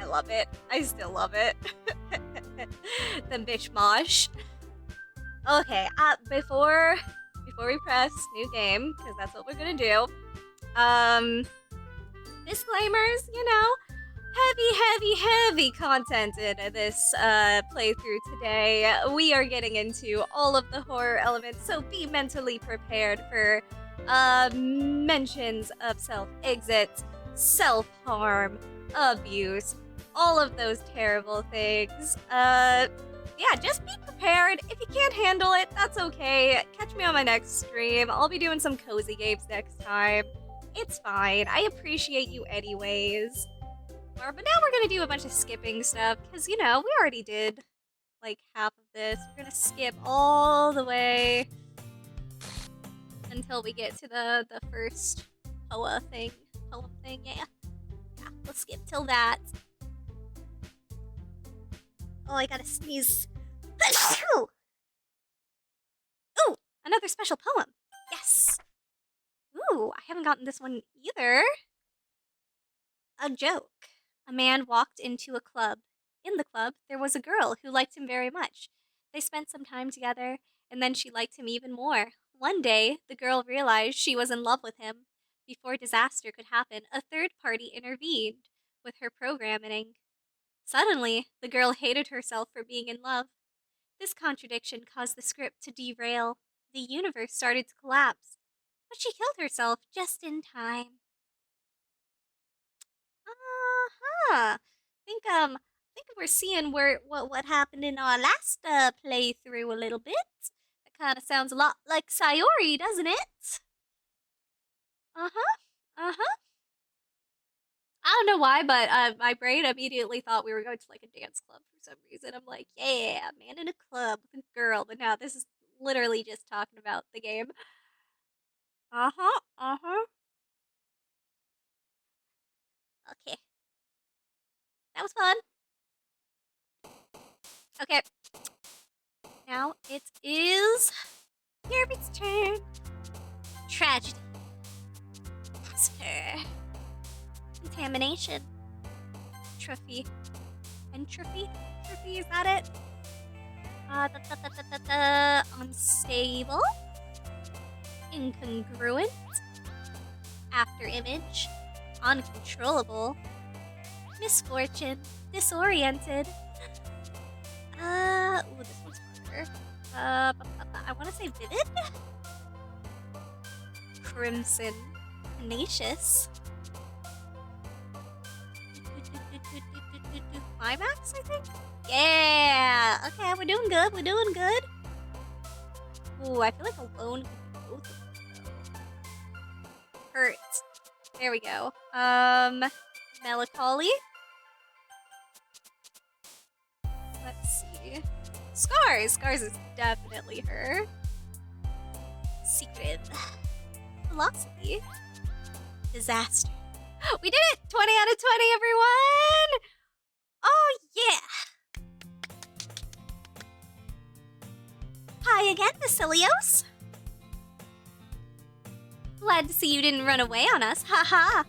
love it. I still love it. The bitch mosh. Okay, before we press new game, because that's what we're gonna do. Disclaimers, you know, heavy content in this playthrough today. We are getting into all of the horror elements, so be mentally prepared for mentions of self-exit, self-harm, abuse, all of those terrible things. Yeah, just be prepared. If you can't handle it, that's okay. Catch me on my next stream. I'll be doing some cozy games next time. It's fine. I appreciate you anyways. But now we're gonna do a bunch of skipping stuff, because, you know, we already did, like, half of this. We're gonna skip all the way until we get to the first poem thing, yeah. Yeah, let's skip till that. Oh, I gotta sneeze. Ooh, another special poem. Yes. Ooh, I haven't gotten this one either. A joke. A man walked into a club. In the club, there was a girl who liked him very much. They spent some time together, and then she liked him even more. One day, the girl realized she was in love with him. Before disaster could happen, a third party intervened with her programming. Suddenly, the girl hated herself for being in love. This contradiction caused the script to derail. The universe started to collapse, but she killed herself just in time. Think we're seeing what happened in our last playthrough a little bit. That kind of sounds a lot like Sayori, doesn't it? I don't know why, but my brain immediately thought we were going to like a dance club for some reason. I'm like, yeah, man in a club with a girl, but now this is literally just talking about the game. Okay. That was fun. Okay. Now it is Yuri's turn. Tragedy. Massacre. Contamination. Entropy. Entropy? Entropy, is that it? Unstable. Incongruent. Afterimage. Uncontrollable. Misfortune. Disoriented. Ooh, this one's harder. I want to say vivid? Crimson. Tenacious. Climax, I think? Yeah! Okay, we're doing good, we're doing good. Ooh, I feel like alone could be both of them. Hurt. There we go. Melancholy. Let's see. Scars! Scars is definitely her. Secret. Philosophy. Disaster. We did it! 20 out of 20, everyone! Oh, yeah! Hi again, Basilios. Glad to see you didn't run away on us, haha.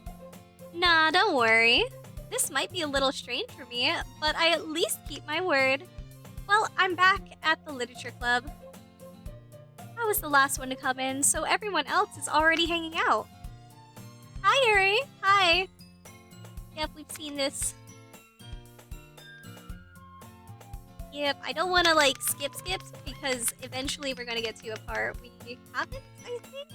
Nah, don't worry. This might be a little strange for me, but I at least keep my word. Well, I'm back at the literature club. I was the last one to come in, so everyone else is already hanging out. Hi, Yuri. Hi. Yep, we've seen this. Yep, I don't want to, like, skip because eventually we're going to get to a part we haven't, I think.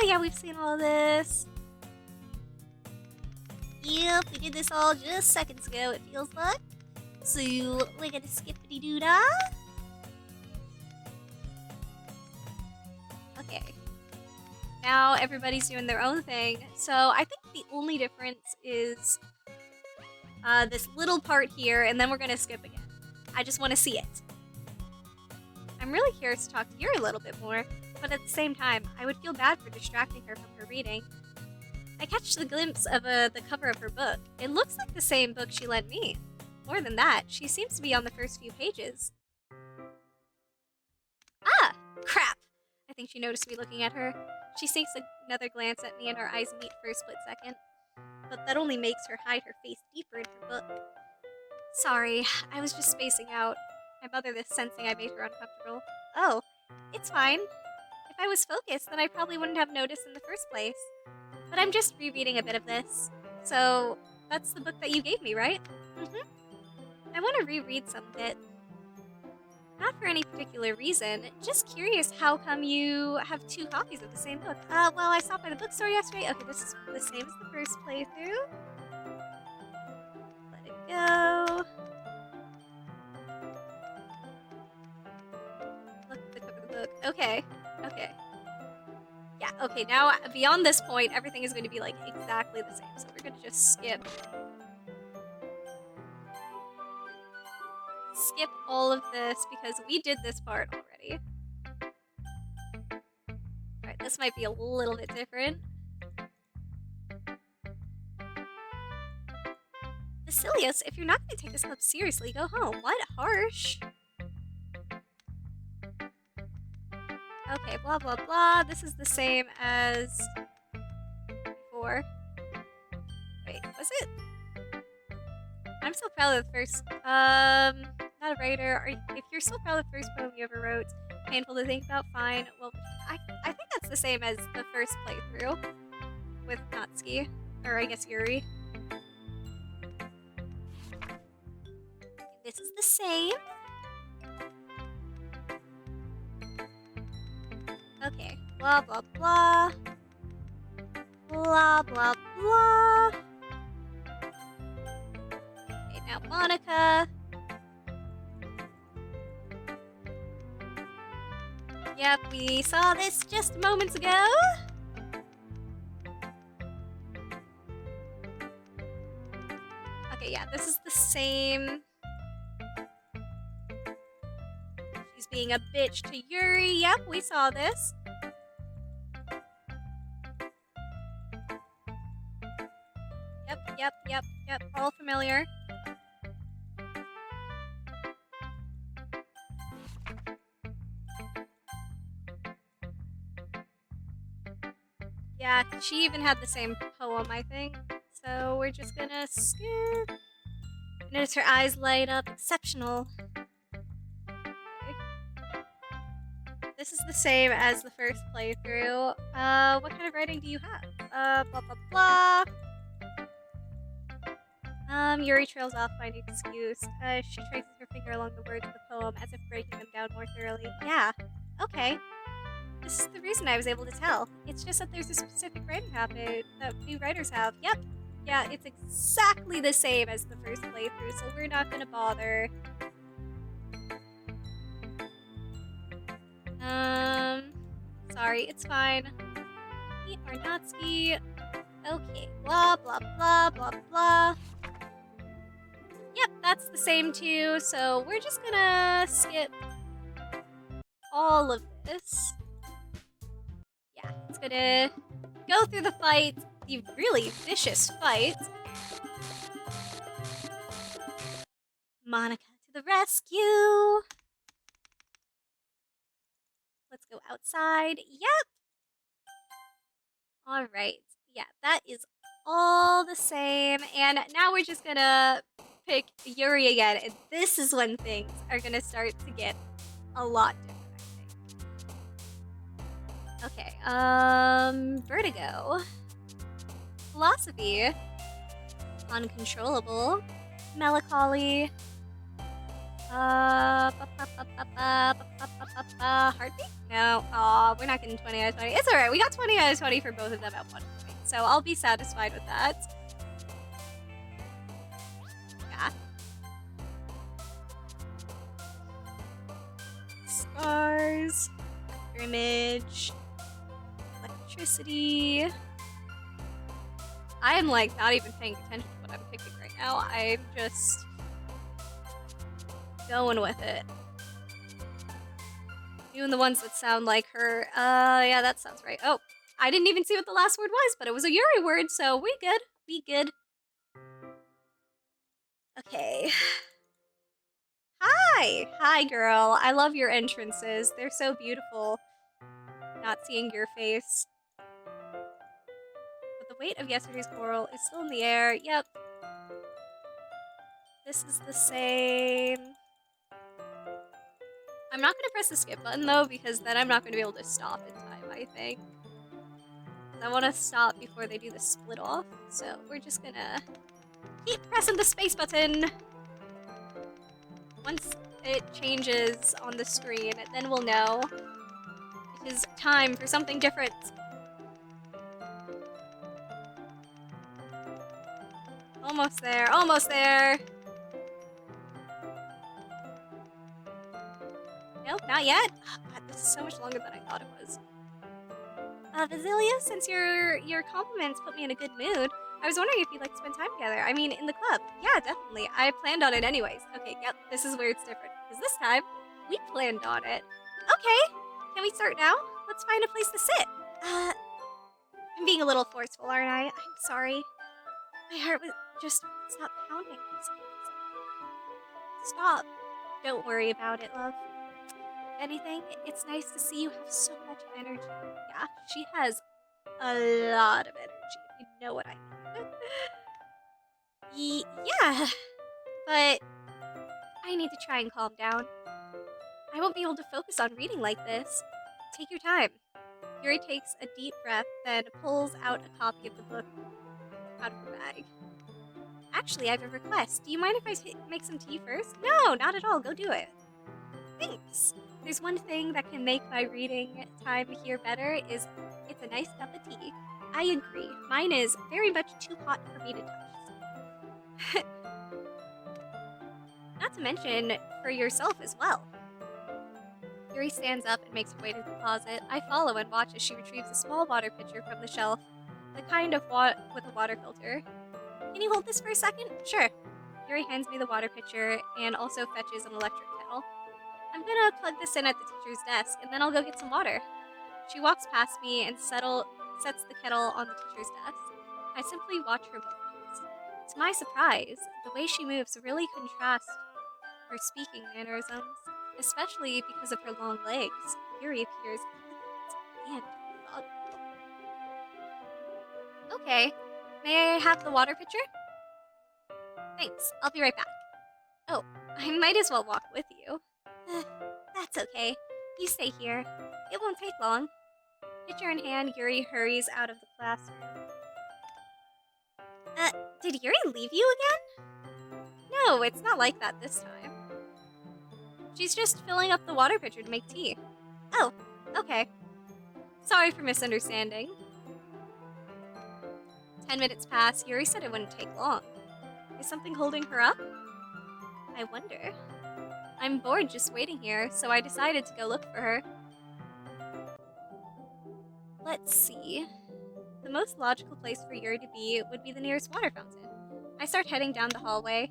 Yeah, we've seen all this. Yep, we did this all just seconds ago, it feels like. So, we're gonna skippity-doo-dah. Okay. Now everybody's doing their own thing. So, I think the only difference is this little part here, and then we're gonna skip again. I just want to see it. I'm really curious to talk to Yuri a little bit more, but at the same time, I would feel bad for distracting her from her reading. I catch the glimpse of the cover of her book. It looks like the same book she lent me. More than that, she seems to be on the first few pages. Ah! Crap! I think she noticed me looking at her. She sinks another glance at me and our eyes meet for a split second. But that only makes her hide her face deeper in her book. Sorry, I was just spacing out. My mother is sensing I made her uncomfortable. Oh, it's fine. If I was focused, then I probably wouldn't have noticed in the first place. But I'm just rereading a bit of this. So, that's the book that you gave me, right? Mm-hmm. I want to reread some of it. Not for any particular reason, just curious how come you have 2 copies of the same book. Well, I stopped by the bookstore yesterday. Okay, this is the same as the first playthrough. Let it go. Look at the cover of the book. Okay, okay. Yeah, okay, now beyond this point, everything is going to be like exactly the same. So we're going to just skip all of this because we did this part already. Alright, this might be a little bit different. Basilius, if you're not going to take this club seriously, go home. What? Harsh. Okay, blah blah blah. This is the same as before. Wait, was it? I'm so proud of the first, not a writer. If you're so proud of the first poem you ever wrote, painful to think about, fine. Well, I think that's the same as the first playthrough with Natsuki, or I guess Yuri. This is the same. Okay, blah blah blah. Blah blah blah. Okay, now Monika. Yep, we saw this just moments ago. Okay, yeah, this is the same. She's being a bitch to Yuri. Yep, we saw this. Yep, all familiar. Yeah, she even had the same poem, I think. So we're just gonna skip. Notice her eyes light up. Exceptional. Okay. This is the same as the first playthrough. What kind of writing do you have? Blah blah blah. Yuri trails off finding excuse. She traces her finger along the words of the poem as if breaking them down more thoroughly. Yeah, okay. This is the reason I was able to tell. It's just that there's a specific writing habit that new writers have. Yep. Yeah, it's exactly the same as the first playthrough, so we're not gonna bother. Sorry, it's fine. Meet Arnotski. Okay, blah, blah, blah, blah, blah. Yep, that's the same too, so we're just gonna skip all of this. Yeah, it's gonna go through the fight, the really vicious fight. Monika to the rescue. Let's go outside. Yep. All right. Yeah, that is all the same. And now we're just gonna pick Yuri again. And this is when things are gonna start to get a lot different, I think. Okay, vertigo. Philosophy. Uncontrollable. Melancholy. Heartbeat? No. Aw, we're not getting 20 out of 20. It's alright, we got 20 out of 20 for both of them at one point. So I'll be satisfied with that. Yeah. Scars. Image. Electricity. I am like not even paying attention to what I'm picking right now. I'm just going with it. Even the ones that sound like her. Yeah, that sounds right. Oh, I didn't even see what the last word was, but it was a Yuri word, so we good. We good. Okay. Hi! Hi, girl. I love your entrances. They're so beautiful. Not seeing your face. The weight of yesterday's coral is still in the air. Yep. This is the same. I'm not going to press the skip button, though, because then I'm not going to be able to stop in time, I think. I want to stop before they do the split off, so we're just going to keep pressing the space button. Once it changes on the screen, then we'll know it is time for something different. Almost there, almost there. Nope, not yet. Oh, God, this is so much longer than I thought it was. Vasilia, since your compliments put me in a good mood, I was wondering if you'd like to spend time together. I mean, in the club. Yeah, definitely. I planned on it anyways. Okay, yep, this is where it's different. Because this time, we planned on it. Okay, can we start now? Let's find a place to sit. I'm being a little forceful, aren't I? I'm sorry. My heart was just stop pounding. Stop. Don't worry about it, love. If anything, it's nice to see you have so much energy. Yeah, she has a lot of energy, if you know what I mean. Yeah, but I need to try and calm down. I won't be able to focus on reading like this. Take your time. Yuri takes a deep breath, then pulls out a copy of the book out of her bag. Actually, I have a request. Do you mind if I make some tea first? No, not at all. Go do it. Thanks. There's one thing that can make my reading time here better is it's a nice cup of tea. I agree. Mine is very much too hot for me to touch. Not to mention for yourself as well. Yuri stands up and makes her way to the closet. I follow and watch as she retrieves a small water pitcher from the shelf, the kind of with a water filter. Can you hold this for a second? Sure. Yuri hands me the water pitcher and also fetches an electric kettle. I'm gonna plug this in at the teacher's desk, and then I'll go get some water. She walks past me and sets the kettle on the teacher's desk. I simply watch her movements. To my surprise, the way she moves really contrasts her speaking mannerisms, especially because of her long legs. Yuri appears elegant and thoughtful. Okay, may I have the water pitcher? Thanks, I'll be right back. Oh, I might as well walk with you. That's okay. You stay here. It won't take long. Pitcher in hand, Yuri hurries out of the classroom. Did Yuri leave you again? No, it's not like that this time. She's just filling up the water pitcher to make tea. Oh, okay. Sorry for misunderstanding. 10 minutes pass. Yuri said it wouldn't take long. Is something holding her up? I wonder. I'm bored just waiting here, so I decided to go look for her. Let's see. The most logical place for Yuri to be would be the nearest water fountain. I start heading down the hallway.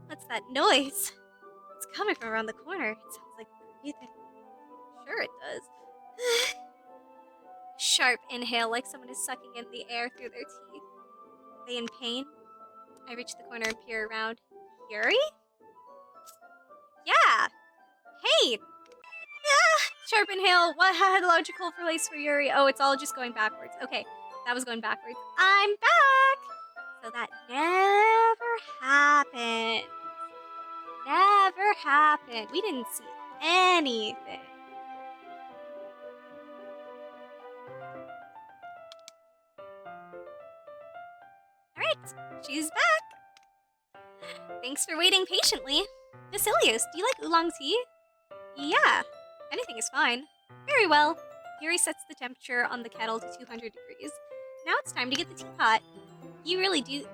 What's that noise? It's coming from around the corner. It sounds like breathing. Sure it does. Sharp inhale like someone is sucking in the air through their teeth. Are they in pain? I reach the corner and peer around. Yuri? Yeah! Pain! Sharp inhale. What had logical place for Yuri? Oh, it's all just going backwards. Okay, that was going backwards. I'm back! So that never happened. Never happened. We didn't see anything. Alright, she's back. Thanks for waiting patiently. Vasilius, do you like oolong tea? Yeah, anything is fine. Very well. Yuri sets the temperature on the kettle to 200 degrees. Now it's time to get the teapot. You really do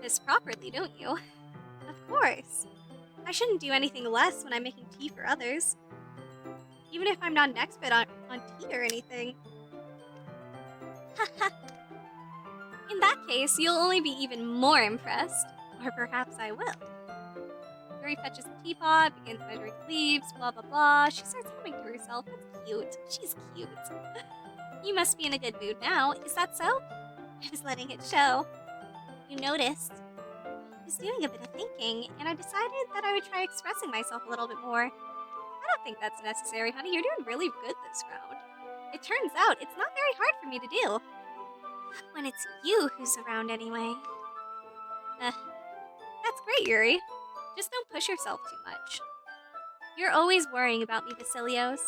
this properly, don't you? Of course. I shouldn't do anything less when I'm making tea for others. Even if I'm not an expert on tea or anything. In that case, you'll only be even more impressed. Or perhaps I will. Yuri fetches the teapot, begins measuring leaves, blah blah blah. She starts humming to herself. That's cute. She's cute. You must be in a good mood now. Is that so? I was letting it show. You noticed. I was doing a bit of thinking, and I decided that I would try expressing myself a little bit more. I don't think that's necessary, honey. You're doing really good this round. It turns out it's not very hard for me to do. When it's you who's around anyway. That's great, Yuri. Just don't push yourself too much. You're always worrying about me, Vasilios.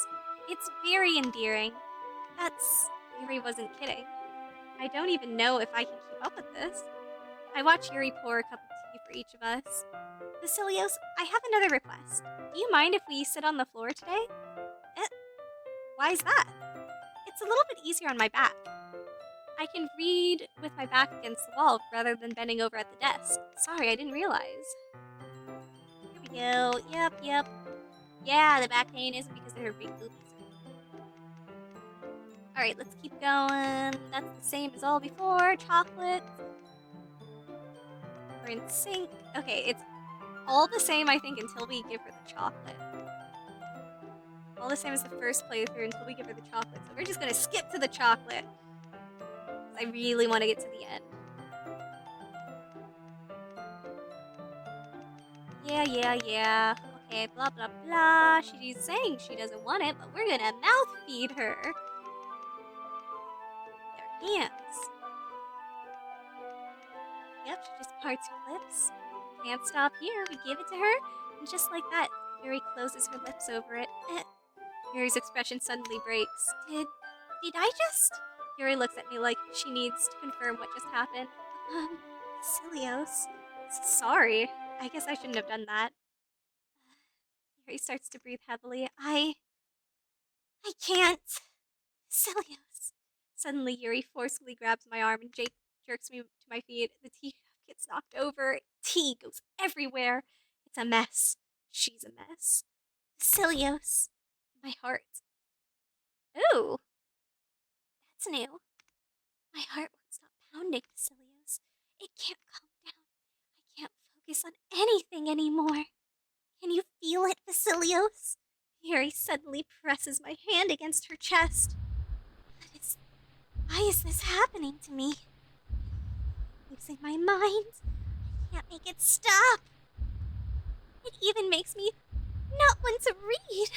It's very endearing. Yuri wasn't kidding. I don't even know if I can keep up with this. I watch Yuri pour a cup of tea for each of us. Vasilios, I have another request. Do you mind if we sit on the floor today? Why is that? It's a little bit easier on my back. I can read with my back against the wall rather than bending over at the desk. Sorry, I didn't realize. Here we go. Yep. Yeah, the back pain isn't because of her big boobies. Alright, let's keep going. That's the same as all before. Chocolate. We're in sync. Okay, it's all the same, I think, until we give her the chocolate. All the same as the first playthrough until we give her the chocolate. So we're just gonna skip to the chocolate. I really want to get to the end. Yeah. Okay, blah, blah, blah. She's saying she doesn't want it, but we're gonna mouth feed her. With our hands. Yep, she just parts her lips. Can't stop here. We give it to her, and just like that, Yuri closes her lips over it. Yuri's expression suddenly breaks. Did I just... Yuri looks at me like she needs to confirm what just happened. Vasilios. Sorry. I guess I shouldn't have done that. Yuri starts to breathe heavily. I can't. Vasilios. Suddenly, Yuri forcefully grabs my arm and Jake jerks me to my feet. The teacup gets knocked over. Tea goes everywhere. It's a mess. She's a mess. Vasilios. My heart. Ooh. That's new. My heart won't stop pounding, Vasilios. It can't calm down. I can't focus on anything anymore. Can you feel it, Vasilios? Yuri suddenly presses my hand against her chest. Why is this happening to me? I'm losing my mind. I can't make it stop. It even makes me not want to read.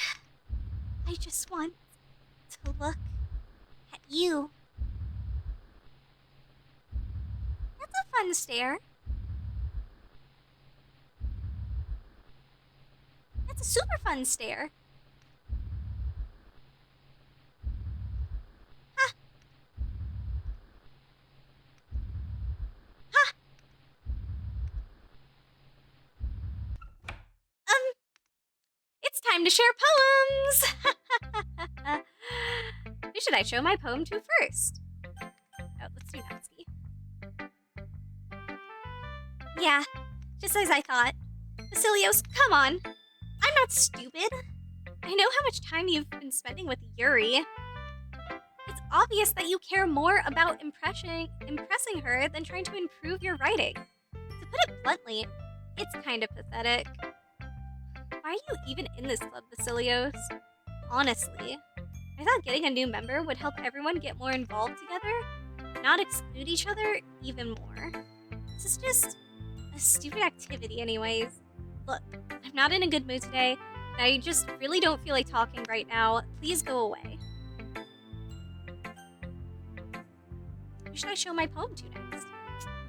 I just want to look at you. That's a fun stare. That's a super fun stare. Ha! Ha! It's time to share poems! Who should I show my poem to first? Oh, let's do Natsuki. Yeah, just as I thought. Vasilios, come on. I'm not stupid. I know how much time you've been spending with Yuri. It's obvious that you care more about impressing her than trying to improve your writing. To put it bluntly, it's kind of pathetic. Why are you even in this club, Vasilios? Honestly, I thought getting a new member would help everyone get more involved together, not exclude each other even more. This is just a stupid activity anyways. Look, I'm not in a good mood today, and I just really don't feel like talking right now. Please go away. Who should I show my poem to next?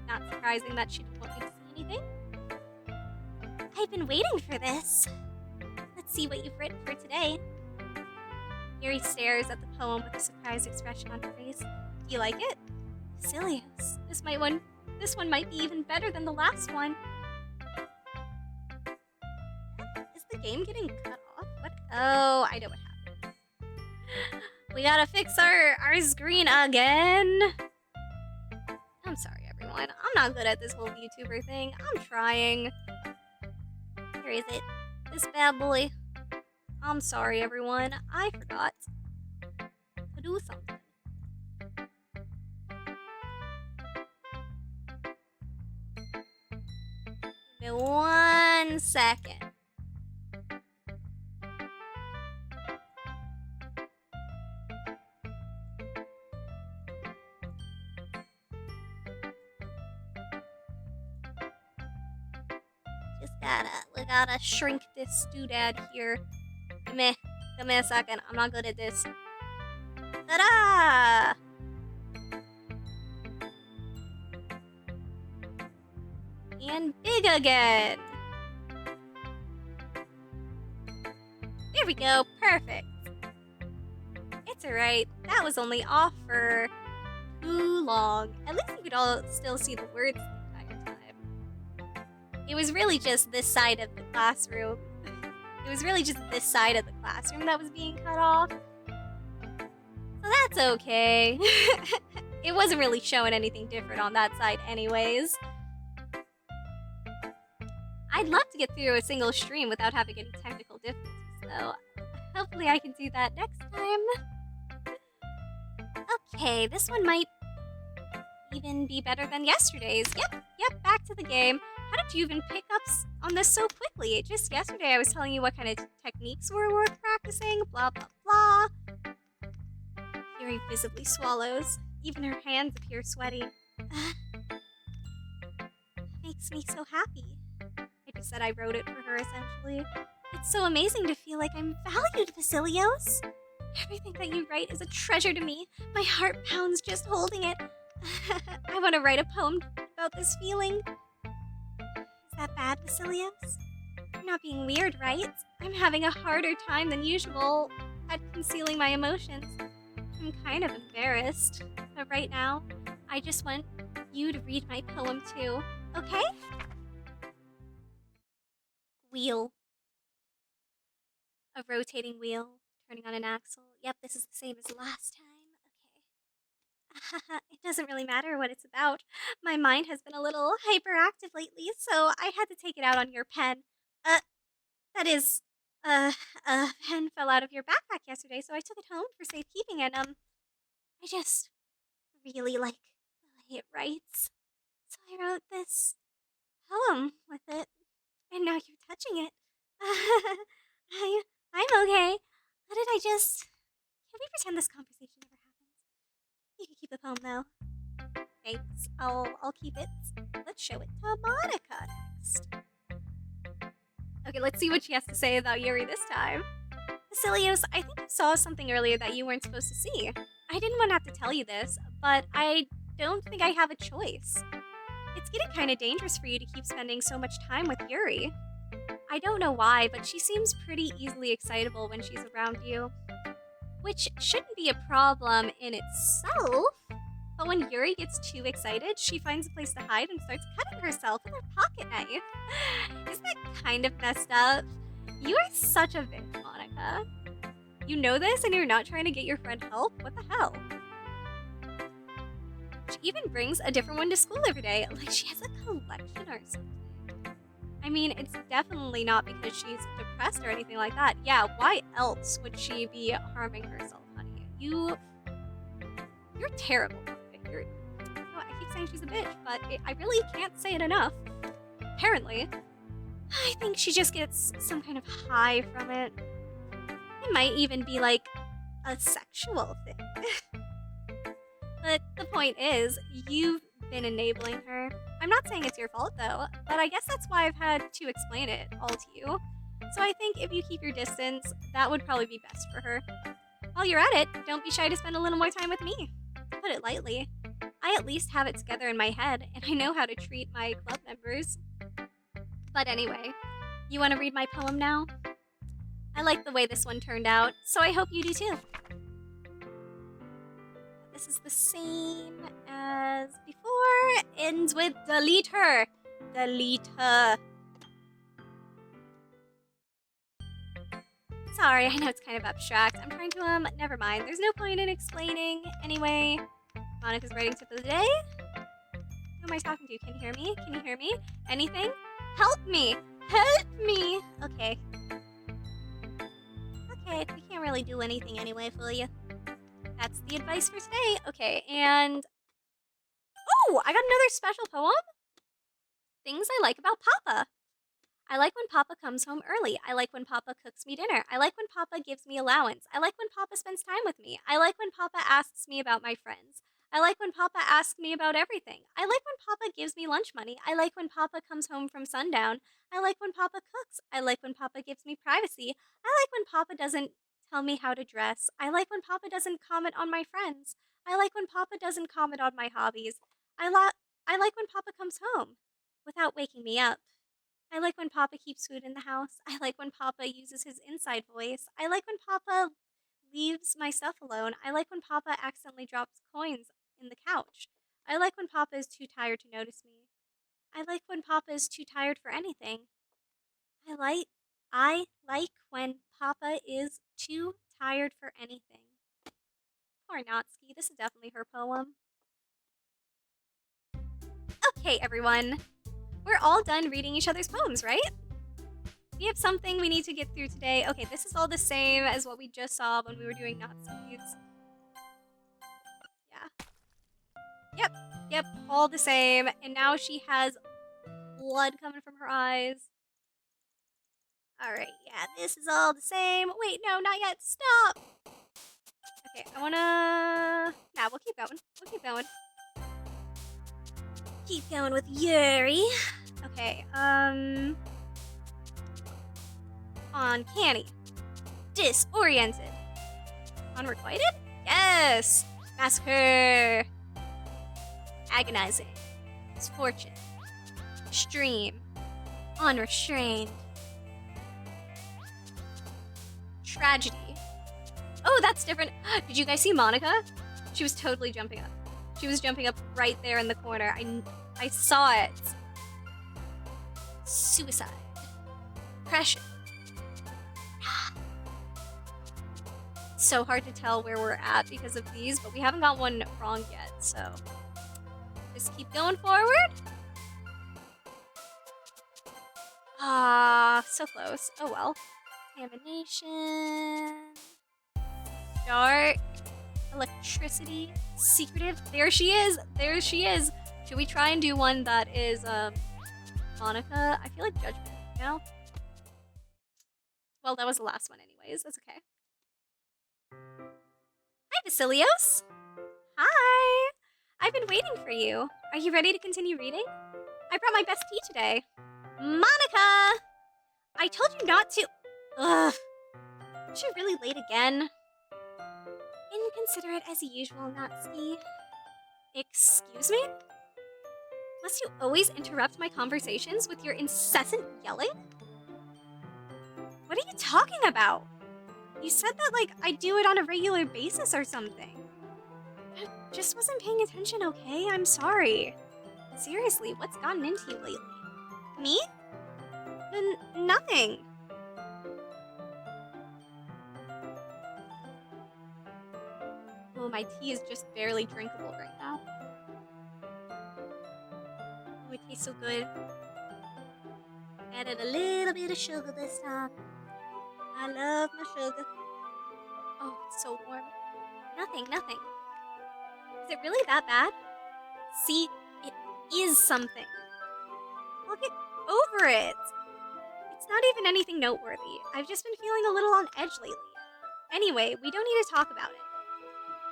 Not surprising that she didn't want me to see anything. I've been waiting for this. Let's see what you've written for today. Yuri stares at the poem with a surprised expression on her face. Do you like it? Vasilios, this one might be even better than the last one. Is the game getting cut off? What? Oh, I know what happened. We gotta fix our screen again. I'm sorry, everyone. I'm not good at this whole VTuber thing. I'm trying. Where is it? This bad boy. I'm sorry, everyone. I forgot to do something. Give me 1 second. We gotta shrink this doodad here. Give me a second. I'm not good at this. Ta-da! And big again. There we go, perfect. It's alright, that was only off for too long. At least you could all still see the words the entire time. It was really just this side of the classroom. It was really just this side of the classroom that was being cut off. So that's okay. It wasn't really showing anything different on that side anyways. I'd love to get through a single stream without having any technical difficulties, though. Hopefully I can do that next time. Okay, this one might even be better than yesterday's. Yep, back to the game. How did you even pick up on this so quickly? Just yesterday I was telling you what kind of techniques were worth practicing, blah blah blah. Yuri visibly swallows. Even her hands appear sweaty. Makes me so happy. I just said I wrote it for her, essentially. It's so amazing to feel like I'm valued, Vasilios. Everything that you write is a treasure to me. My heart pounds just holding it. I want to write a poem about this feeling. Is that bad, Vasilios? You're not being weird, right? I'm having a harder time than usual at concealing my emotions. I'm kind of embarrassed. But right now, I just want you to read my poem too, okay? Wheel. A rotating wheel, turning on an axle. Yep, this is the same as last time. Okay. It doesn't really matter what it's about. My mind has been a little hyperactive lately, so I had to take it out on your pen. That is, a pen fell out of your backpack yesterday, so I took it home for safekeeping, and, I just really like the way it writes. So I wrote this poem with it, and now you're touching it. I'm okay. How did I just... Can we pretend this conversation never happens? You can keep the poem, though. Thanks. I'll keep it. Let's show it to Monika next. Okay, let's see what she has to say about Yuri this time. Vasilios, I think I saw something earlier that you weren't supposed to see. I didn't want to have to tell you this, but I don't think I have a choice. It's getting kind of dangerous for you to keep spending so much time with Yuri. I don't know why, but she seems pretty easily excitable when she's around you. Which shouldn't be a problem in itself, but when Yuri gets too excited, she finds a place to hide and starts cutting herself with her pocket knife. Isn't that kind of messed up? You are such a bitch, Monika. You know this and you're not trying to get your friend help? What the hell? She even brings a different one to school every day, like she has a collection or something. I mean, it's definitely not because she's depressed or anything like that. Yeah, why else would she be harming herself, honey? You're terrible. I keep saying she's a bitch, but I really can't say it enough. Apparently. I think she just gets some kind of high from it. It might even be like a sexual thing. But the point is, you've been enabling her. I'm not saying it's your fault though, but I guess that's why I've had to explain it all to you. So I think if you keep your distance, that would probably be best for her. While you're at it, don't be shy to spend a little more time with me. To put it lightly, I at least have it together in my head, and I know how to treat my club members. But anyway, you want to read my poem now? I like the way this one turned out, so I hope you do too. This is the same as before. Ends with delete her. Delete her. Sorry, I know it's kind of abstract. I'm trying to, never mind. There's no point in explaining. Anyway, Monika's writing tip of the day. Who am I talking to? Can you hear me? Can you hear me? Anything? Help me! Help me! Okay. Okay, we can't really do anything anyway for you. That's the advice for today. Okay, and... Oh! I got another special poem! Things I like about Papa. I like when Papa comes home early. I like when Papa cooks me dinner. I like when Papa gives me allowance. I like when Papa spends time with me. I like when Papa asks me about my friends. I like when Papa asks me about everything. I like when Papa gives me lunch money. I like when Papa comes home from sundown. I like when Papa cooks. I like when Papa gives me privacy. I like when Papa doesn't tell me how to dress. I like when Papa doesn't comment on my friends. I like when Papa doesn't comment on my hobbies. I like when Papa comes home without waking me up. I like when Papa keeps food in the house. I like when Papa uses his inside voice. I like when Papa leaves my stuff alone. I like when Papa accidentally drops coins in the couch. I like when Papa is too tired to notice me. I like when Papa is too tired for anything. I like when Papa is too tired for anything. Poor Natsuki, this is definitely her poem. Okay, everyone. We're all done reading each other's poems, right? We have something we need to get through today. Okay, this is all the same as what we just saw when we were doing Natsuki's. Yeah. Yep, all the same. And now she has blood coming from her eyes. Alright, yeah, this is all the same. Wait, no, not yet. Stop! Okay, I wanna... Nah, we'll keep going. We'll keep going. Keep going with Yuri. Okay, Uncanny. Disoriented. Unrequited? Yes! Massacre. Agonizing. Misfortune. Extreme. Unrestrained. Tragedy. Oh, that's different. Did you guys see Monika? She was totally jumping up. She was jumping up right there in the corner. I saw it. Suicide. Depression. It's so hard to tell where we're at because of these, but we haven't got one wrong yet, so just keep going forward. Ah, so close. Oh well. Contamination. Dark. Electricity. Secretive. There she is. There she is. Should we try and do one that is, Monika? I feel like Judgment, you know? Well, that was the last one anyways. That's okay. Hi, Vasilios. Hi. I've been waiting for you. Are you ready to continue reading? I brought my best tea today. Monika! I told you not to... Ugh. Is she really late again? Inconsiderate as usual, Natsuki. Excuse me? Must you always interrupt my conversations with your incessant yelling? What are you talking about? You said that like I do it on a regular basis or something. I just wasn't paying attention, okay? I'm sorry. Seriously, what's gotten into you lately? Me? Nothing. Oh, my tea is just barely drinkable right now. Oh, it tastes so good. Added a little bit of sugar this time. I love my sugar. Oh, it's so warm. Nothing. Is it really that bad? See, it is something. I'll get over it. It's not even anything noteworthy. I've just been feeling a little on edge lately. Anyway, we don't need to talk about it.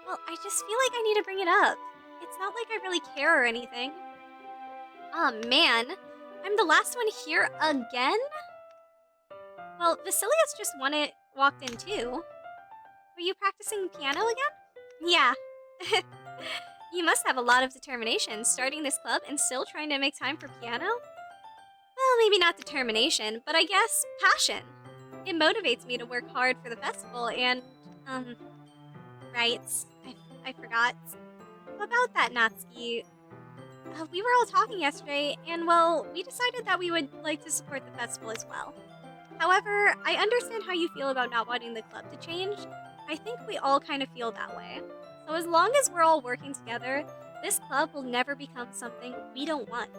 Well, I just feel like I need to bring it up. It's not like I really care or anything. Oh man, I'm the last one here again? Well, Vasilius just walked in too. Were you practicing piano again? Yeah. You must have a lot of determination starting this club and still trying to make time for piano? Well, maybe not determination, but I guess passion. It motivates me to work hard for the festival and, right, I forgot. About that, Natsuki. We were all talking yesterday, and well, we decided that we would like to support the festival as well. However, I understand how you feel about not wanting the club to change. I think we all kind of feel that way. So as long as we're all working together, this club will never become something we don't want.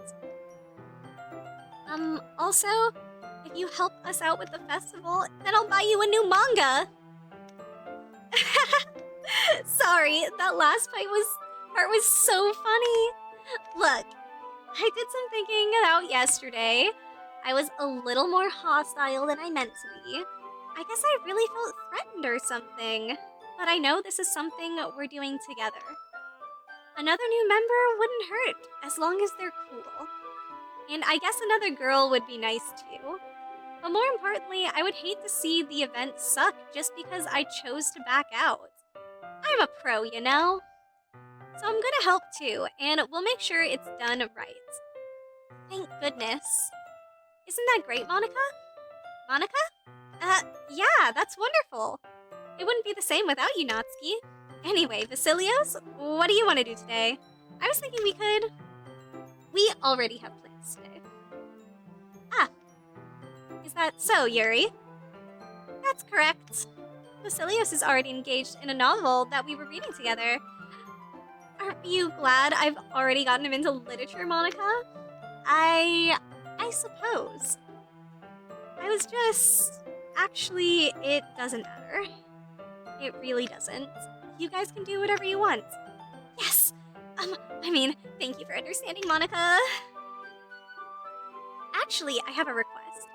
Also, if you help us out with the festival, then I'll buy you a new manga! Sorry, that last part was so funny. Look, I did some thinking about yesterday. I was a little more hostile than I meant to be. I guess I really felt threatened or something. But I know this is something we're doing together. Another new member wouldn't hurt, as long as they're cool. And I guess another girl would be nice too. But more importantly, I would hate to see the event suck just because I chose to back out. I'm a pro, you know? So I'm gonna help too, and we'll make sure it's done right. Thank goodness. Isn't that great, Monika? Monika? Yeah, that's wonderful. It wouldn't be the same without you, Natsuki. Anyway, Vasilios, what do you want to do today? I was thinking we already have plans today. Ah, is that so, Yuri? That's correct. Vasilios is already engaged in a novel that we were reading together. Aren't you glad I've already gotten him into literature, Monika? I suppose. I was just... Actually, it doesn't matter. It really doesn't. You guys can do whatever you want. Yes! Thank you for understanding, Monika. Actually, I have a request.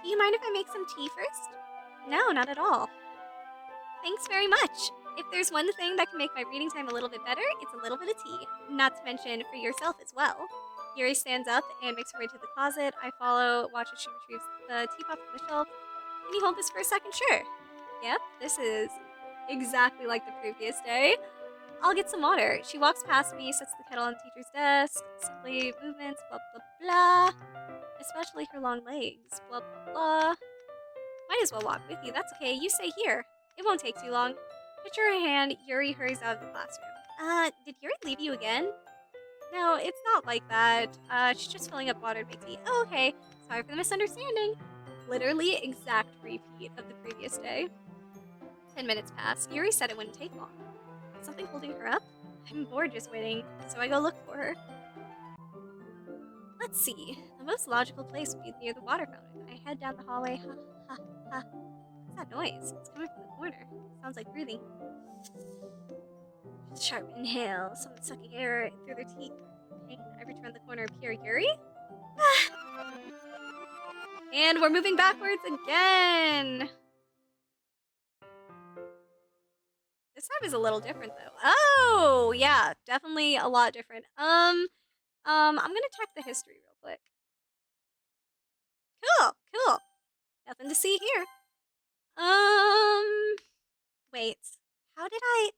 Do you mind if I make some tea first? No, not at all. Thanks very much. If there's one thing that can make my reading time a little bit better, it's a little bit of tea. Not to mention for yourself as well. Yuri stands up and makes her way to the closet. I follow, watch as she retrieves the teapot from the shelf. Can you hold this for a second? Sure. Yep, this is exactly like the previous day. I'll get some water. She walks past me, sets the kettle on the teacher's desk. Simply movements, blah, blah, blah. Especially her long legs, blah, blah, blah. Might as well walk with you. That's okay. You stay here. It won't take too long. Picture her hand. Yuri hurries out of the classroom. Did Yuri leave you again? No, it's not like that. She's just filling up water to make tea. Oh, okay. Sorry for the misunderstanding. Literally exact repeat of the previous day. 10 minutes pass. Yuri said it wouldn't take long. Something holding her up? I'm bored just waiting, so I go look for her. Let's see. The most logical place would be near the water fountain. I head down the hallway. Ha, ha, ha. What's that noise? It's coming from the corner. Sounds like breathing. Sharp inhale. Someone sucking air through their teeth. Pain. I return the corner. Pure Yuri? And we're moving backwards again. This time is a little different though. Oh, yeah, definitely a lot different. I'm gonna check the history real quick. Cool. Nothing to see here. Wait. How did I...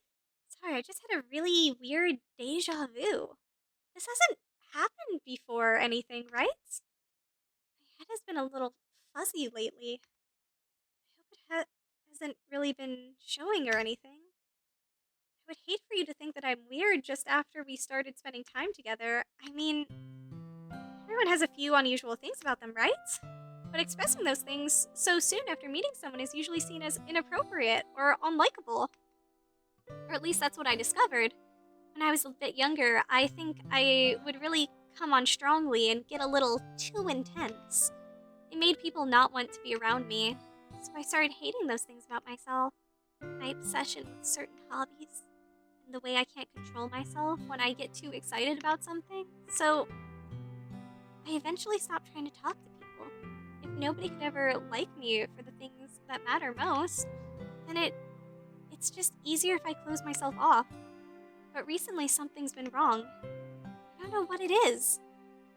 Sorry, I just had a really weird deja vu. This hasn't happened before or anything, right? My head has been a little fuzzy lately. I hope it hasn't really been showing or anything. I would hate for you to think that I'm weird just after we started spending time together. I mean, everyone has a few unusual things about them, right? But expressing those things so soon after meeting someone is usually seen as inappropriate or unlikable. Or at least that's what I discovered. When I was a bit younger, I think I would really come on strongly and get a little too intense. It made people not want to be around me, so I started hating those things about myself. My obsession with certain hobbies, and the way I can't control myself when I get too excited about something. So I eventually stopped trying to talk to people. If nobody could ever like me for the things that matter most, then it's just easier if I close myself off. But recently something's been wrong. I don't know what it is.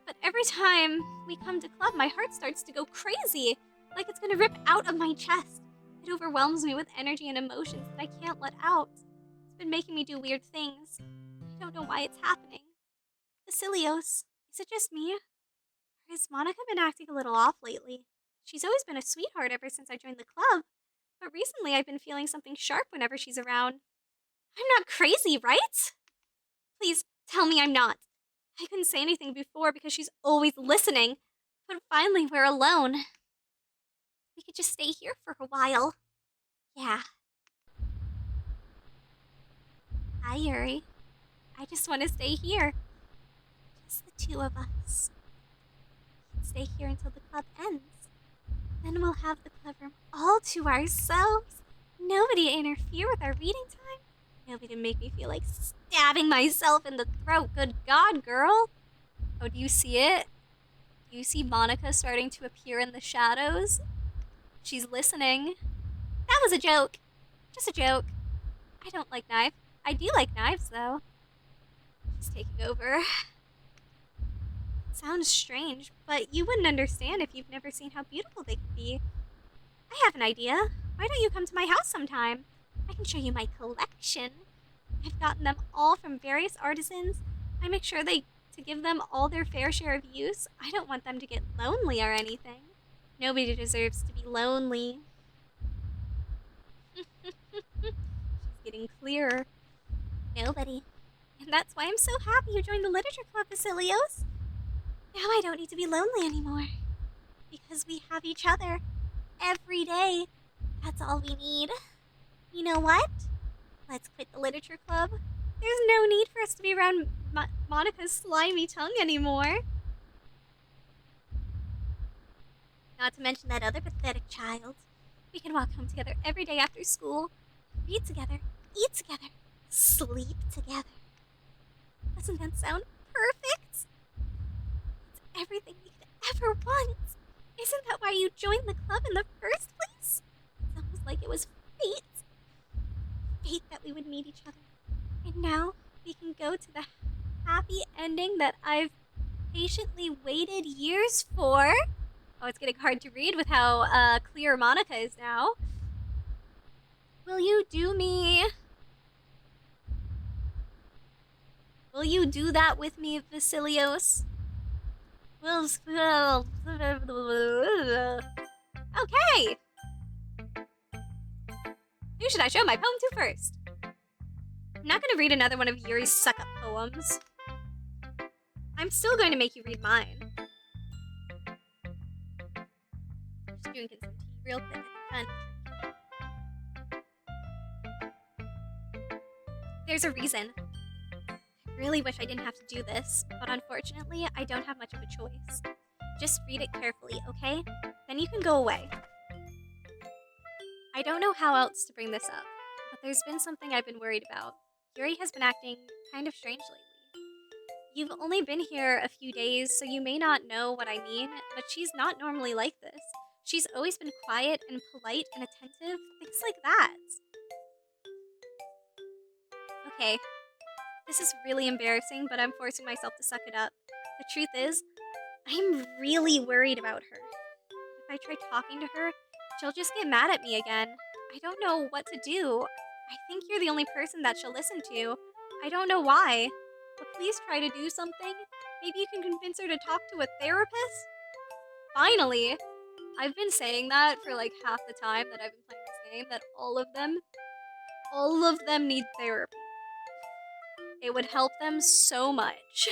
But every time we come to club, my heart starts to go crazy, like it's gonna rip out of my chest. It overwhelms me with energy and emotions that I can't let out. It's been making me do weird things. I don't know why it's happening. Vasilios, is it just me? Or has Monika been acting a little off lately? She's always been a sweetheart ever since I joined the club, but recently I've been feeling something sharp whenever she's around. I'm not crazy, right? Please, tell me I'm not. I couldn't say anything before because she's always listening, but finally we're alone. We could just stay here for a while. Yeah. Hi, Yuri. I just want to stay here. Just the two of us. Stay here until the club ends. Then we'll have the club room all to ourselves. Nobody to interfere with our reading time. Nobody to make me feel like stabbing myself in the throat. Good God, girl. Oh, do you see it? Do you see Monika starting to appear in the shadows? She's listening. That was a joke. Just a joke. I don't like knives. I do like knives, though. She's taking over. Sounds strange, but you wouldn't understand if you've never seen how beautiful they can be. I have an idea. Why don't you come to my house sometime? I can show you my collection. I've gotten them all from various artisans. I make sure to give them all their fair share of use. I don't want them to get lonely or anything. Nobody deserves to be lonely. She's getting clearer. Nobody. And that's why I'm so happy you joined the literature club, Vasilios. Now I don't need to be lonely anymore. Because we have each other. Every day. That's all we need. You know what? Let's quit the literature club. There's no need for us to be around Monika's slimy tongue anymore. Not to mention that other pathetic child. We can walk home together every day after school. Read together, eat together, sleep together. Doesn't that sound perfect? It's everything we could ever want. Isn't that why you joined the club in the first place? It's almost like it was fate. Fate that we would meet each other. And now we can go to the happy ending that I've patiently waited years for. Oh, it's getting hard to read with how clear Monika is now. Will you do me? Will you do that with me, Vasilios? Okay! Who should I show my poem to first? I'm not going to read another one of Yuri's suck-up poems. I'm still going to make you read mine. Just drinking some tea real quick. Fun. There's a reason. I really wish I didn't have to do this, but unfortunately, I don't have much of a choice. Just read it carefully, okay? Then you can go away. I don't know how else to bring this up, but there's been something I've been worried about. Yuri has been acting kind of strange lately. You've only been here a few days, so you may not know what I mean, but she's not normally like this. She's always been quiet and polite and attentive, things like that. Okay, this is really embarrassing, but I'm forcing myself to suck it up. The truth is, I'm really worried about her. If I try talking to her, she'll just get mad at me again. I don't know what to do. I think you're the only person that she'll listen to. I don't know why. But please try to do something. Maybe you can convince her to talk to a therapist? Finally! I've been saying that for like half the time that I've been playing this game, that all of them need therapy. It would help them so much.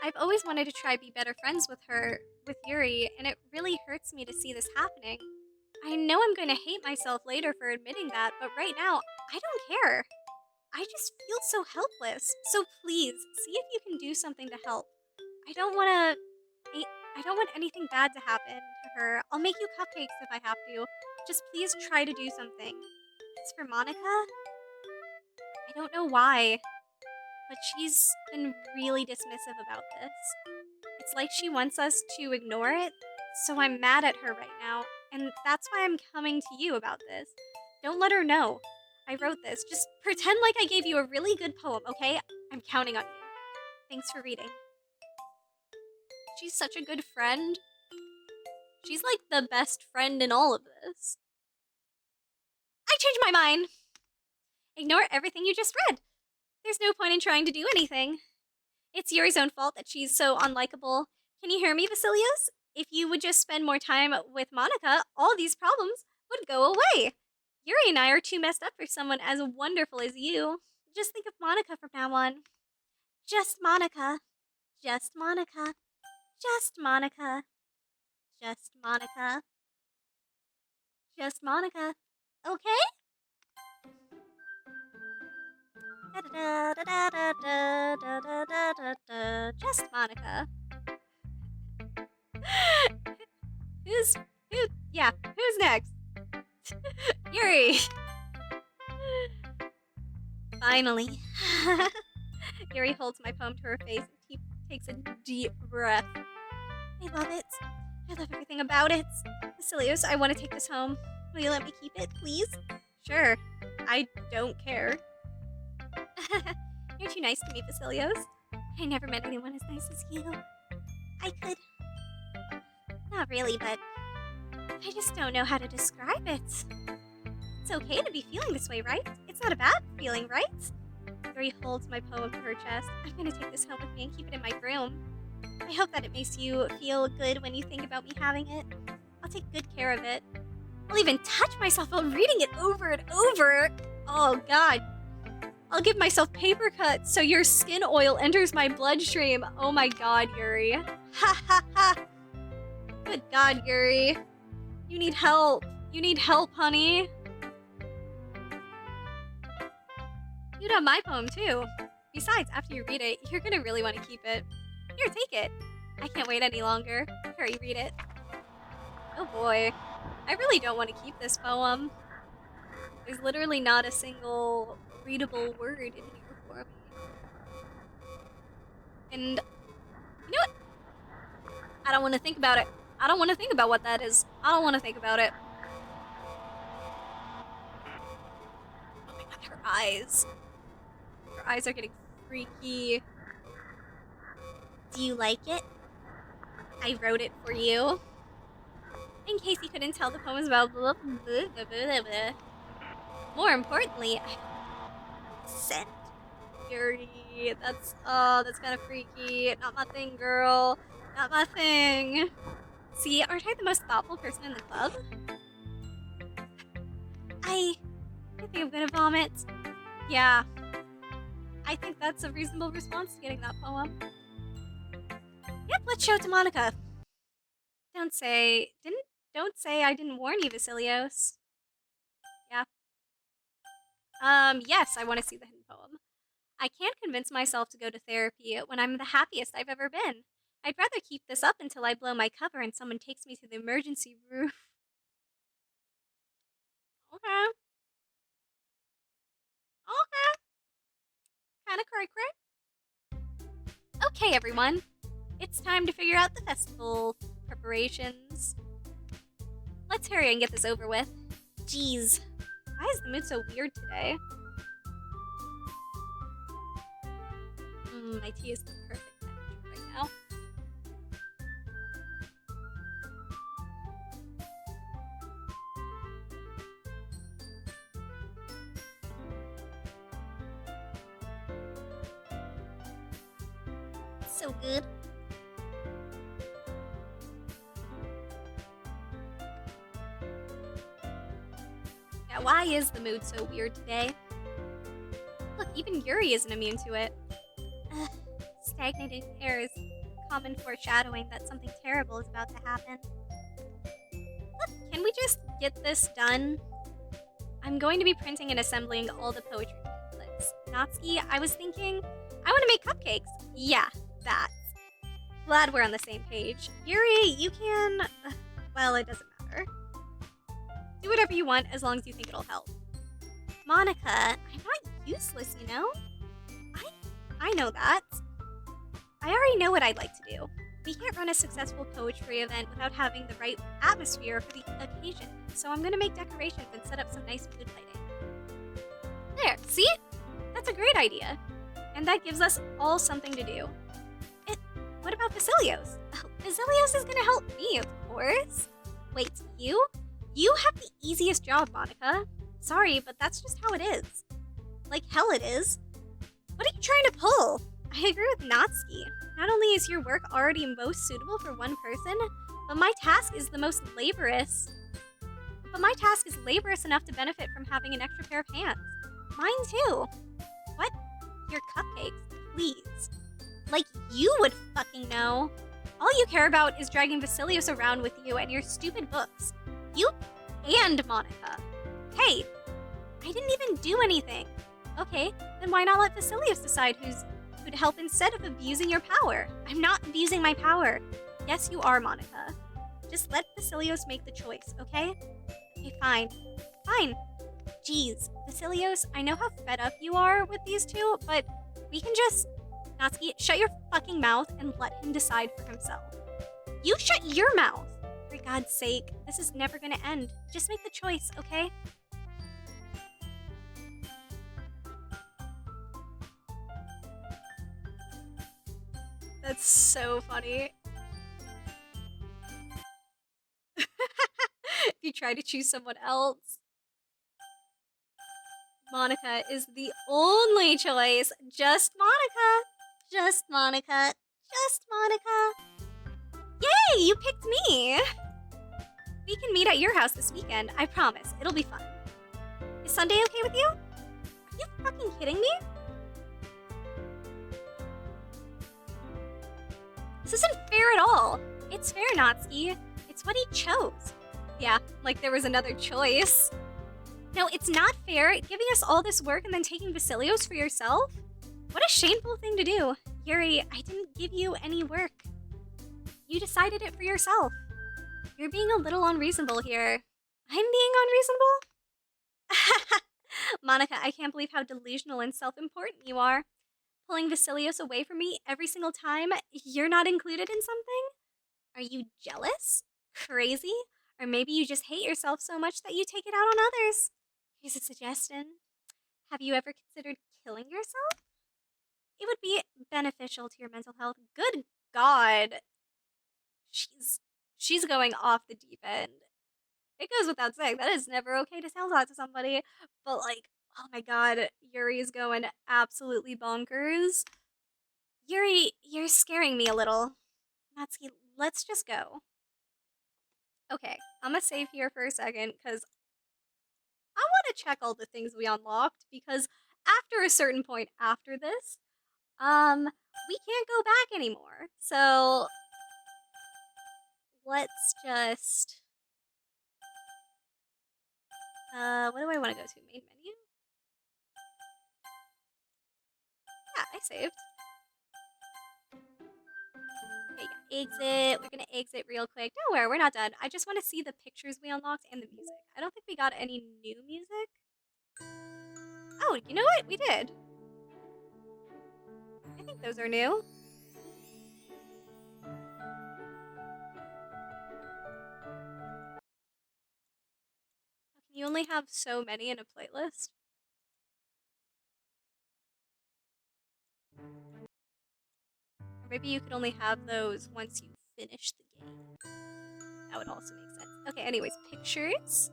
I've always wanted to try be better friends with Yuri, and it really hurts me to see this happening. I know I'm going to hate myself later for admitting that, but right now, I don't care. I just feel so helpless. So please, see if you can do something to help. I don't want anything bad to happen to her. I'll make you cupcakes if I have to. Just please try to do something. As for Monika, I don't know why, but she's been really dismissive about this. It's like she wants us to ignore it, so I'm mad at her right now, and that's why I'm coming to you about this. Don't let her know. I wrote this. Just pretend like I gave you a really good poem, okay? I'm counting on you. Thanks for reading. She's such a good friend. She's like the best friend in all of this. I changed my mind. Ignore everything you just read. There's no point in trying to do anything. It's Yuri's own fault that she's so unlikable. Can you hear me, Vasilios? If you would just spend more time with Monika, all these problems would go away. Yuri and I are too messed up for someone as wonderful as you. Just think of Monika from now on. Just Monika. Just Monika. Just Monika. Just Monika. Just Monika. Okay? Just Monika. Who's next? Yuri. Finally. Yuri holds my poem to her face and takes a deep breath. I love it. I love everything about it. Vasilios, I want to take this home. Will you let me keep it, please? Sure. I don't care. You're too nice to me, Vasilios. I never met anyone as nice as you. I could... Not really, but... I just don't know how to describe it. It's okay to be feeling this way, right? It's not a bad feeling, right? Yuri holds my poem to her chest. I'm gonna take this home with me and keep it in my room. I hope that it makes you feel good when you think about me having it. I'll take good care of it. I'll even touch myself while reading it over and over. Oh god. I'll give myself paper cuts so your skin oil enters my bloodstream. Oh my god, Yuri. Ha ha ha. Good god, Yuri. You need help. You need help, honey. You'd have my poem too. Besides, after you read it, you're gonna really want to keep it. Here, take it. I can't wait any longer. Hurry, read it. Oh boy. I really don't want to keep this poem. There's literally not a single readable word in here for me. And, you know what? I don't want to think about it. I don't want to think about what that is. I don't want to think about it. Oh my god, her eyes. Her eyes are getting freaky. Do you like it? I wrote it for you. In case you couldn't tell, the poem is about blah, blah, blah, blah, blah, blah. More importantly, I sent Yuri. That's kind of freaky. Not my thing, girl. Not my thing. See, aren't I the most thoughtful person in the club? I think I'm gonna vomit. Yeah. I think that's a reasonable response to getting that poem. Yep, let's show it to Monika. Don't say I didn't warn you, Vasilios. Yeah. Yes, I want to see the hidden poem. I can't convince myself to go to therapy when I'm the happiest I've ever been. I'd rather keep this up until I blow my cover and someone takes me to the emergency room. Okay. Okay. Kinda cray. Okay, everyone. It's time to figure out the festival preparations. Let's hurry and get this over with. Jeez. Why is the mood so weird today? My tea is the perfect temperature right now. So good. Yeah, why is the mood so weird today? Look, even Yuri isn't immune to it. Stagnating air is common foreshadowing that something terrible is about to happen. Look, can we just get this done? I'm going to be printing and assembling all the poetry pamphlets. Natsuki, I was thinking, I want to make cupcakes. Yeah, that. Glad we're on the same page. Yuri, you can... well, it doesn't matter. Do whatever you want as long as you think it'll help. Monika, I'm not useless, you know? I know that. I already know what I'd like to do. We can't run a successful poetry event without having the right atmosphere for the occasion, so I'm gonna make decorations and set up some nice mood lighting. There, see? That's a great idea. And that gives us all something to do. What about Vasilios? Oh, Vasilios is gonna help me, of course. Wait, you? You have the easiest job, Monika. Sorry, but that's just how it is. Like hell it is. What are you trying to pull? I agree with Natsuki. Not only is your work already most suitable for one person, but my task is laborious enough to benefit from having an extra pair of hands. Mine too. What? Your cupcakes, please. Like you would fucking know. All you care about is dragging Vasilios around with you and your stupid books. You and Monika. Hey, I didn't even do anything. Okay, then why not let Vasilios decide who'd help instead of abusing your power? I'm not abusing my power. Yes, you are, Monika. Just let Vasilios make the choice, okay? Okay, fine. Fine. Jeez, Vasilios, I know how fed up you are with these two, but we can just... Natsuki, shut your fucking mouth and let him decide for himself. You shut your mouth! For God's sake, this is never gonna end. Just make the choice, okay? That's so funny. If you try to choose someone else. Monika is the only choice. Just Monika. Just Monika. Just Monika. Yay, you picked me. We can meet at your house this weekend. I promise. It'll be fun. Is Sunday okay with you? Are you fucking kidding me? This isn't fair at all. It's fair, Natsuki. It's what he chose. Yeah, like there was another choice. No, it's not fair, giving us all this work and then taking Vasilios for yourself? What a shameful thing to do. Yuri, I didn't give you any work. You decided it for yourself. You're being a little unreasonable here. I'm being unreasonable? Monika, I can't believe how delusional and self-important you are. Pulling Vasilios away from me every single time you're not included in something? Are you jealous? Crazy? Or maybe you just hate yourself so much that you take it out on others. Here's a suggestion. Have you ever considered killing yourself? It would be beneficial to your mental health. Good God. She's going off the deep end. It goes without saying, that is never okay to tell that to somebody. But like, oh my God, Yuri is going absolutely bonkers. Yuri, you're scaring me a little. Natsuki, let's just go. Okay, I'm gonna save here for a second, because I want to check all the things we unlocked, because after a certain point after this, we can't go back anymore. So, let's just... what do I want to go to? Main menu? Yeah, I saved. Okay, yeah, exit. We're gonna exit real quick. Don't worry, we're not done. I just want to see the pictures we unlocked and the music. I don't think we got any new music. Oh, you know what? We did. I think those are new. Can you only have so many in a playlist? Or maybe you could only have those once you finish the game. That would also make sense. Okay, anyways, pictures.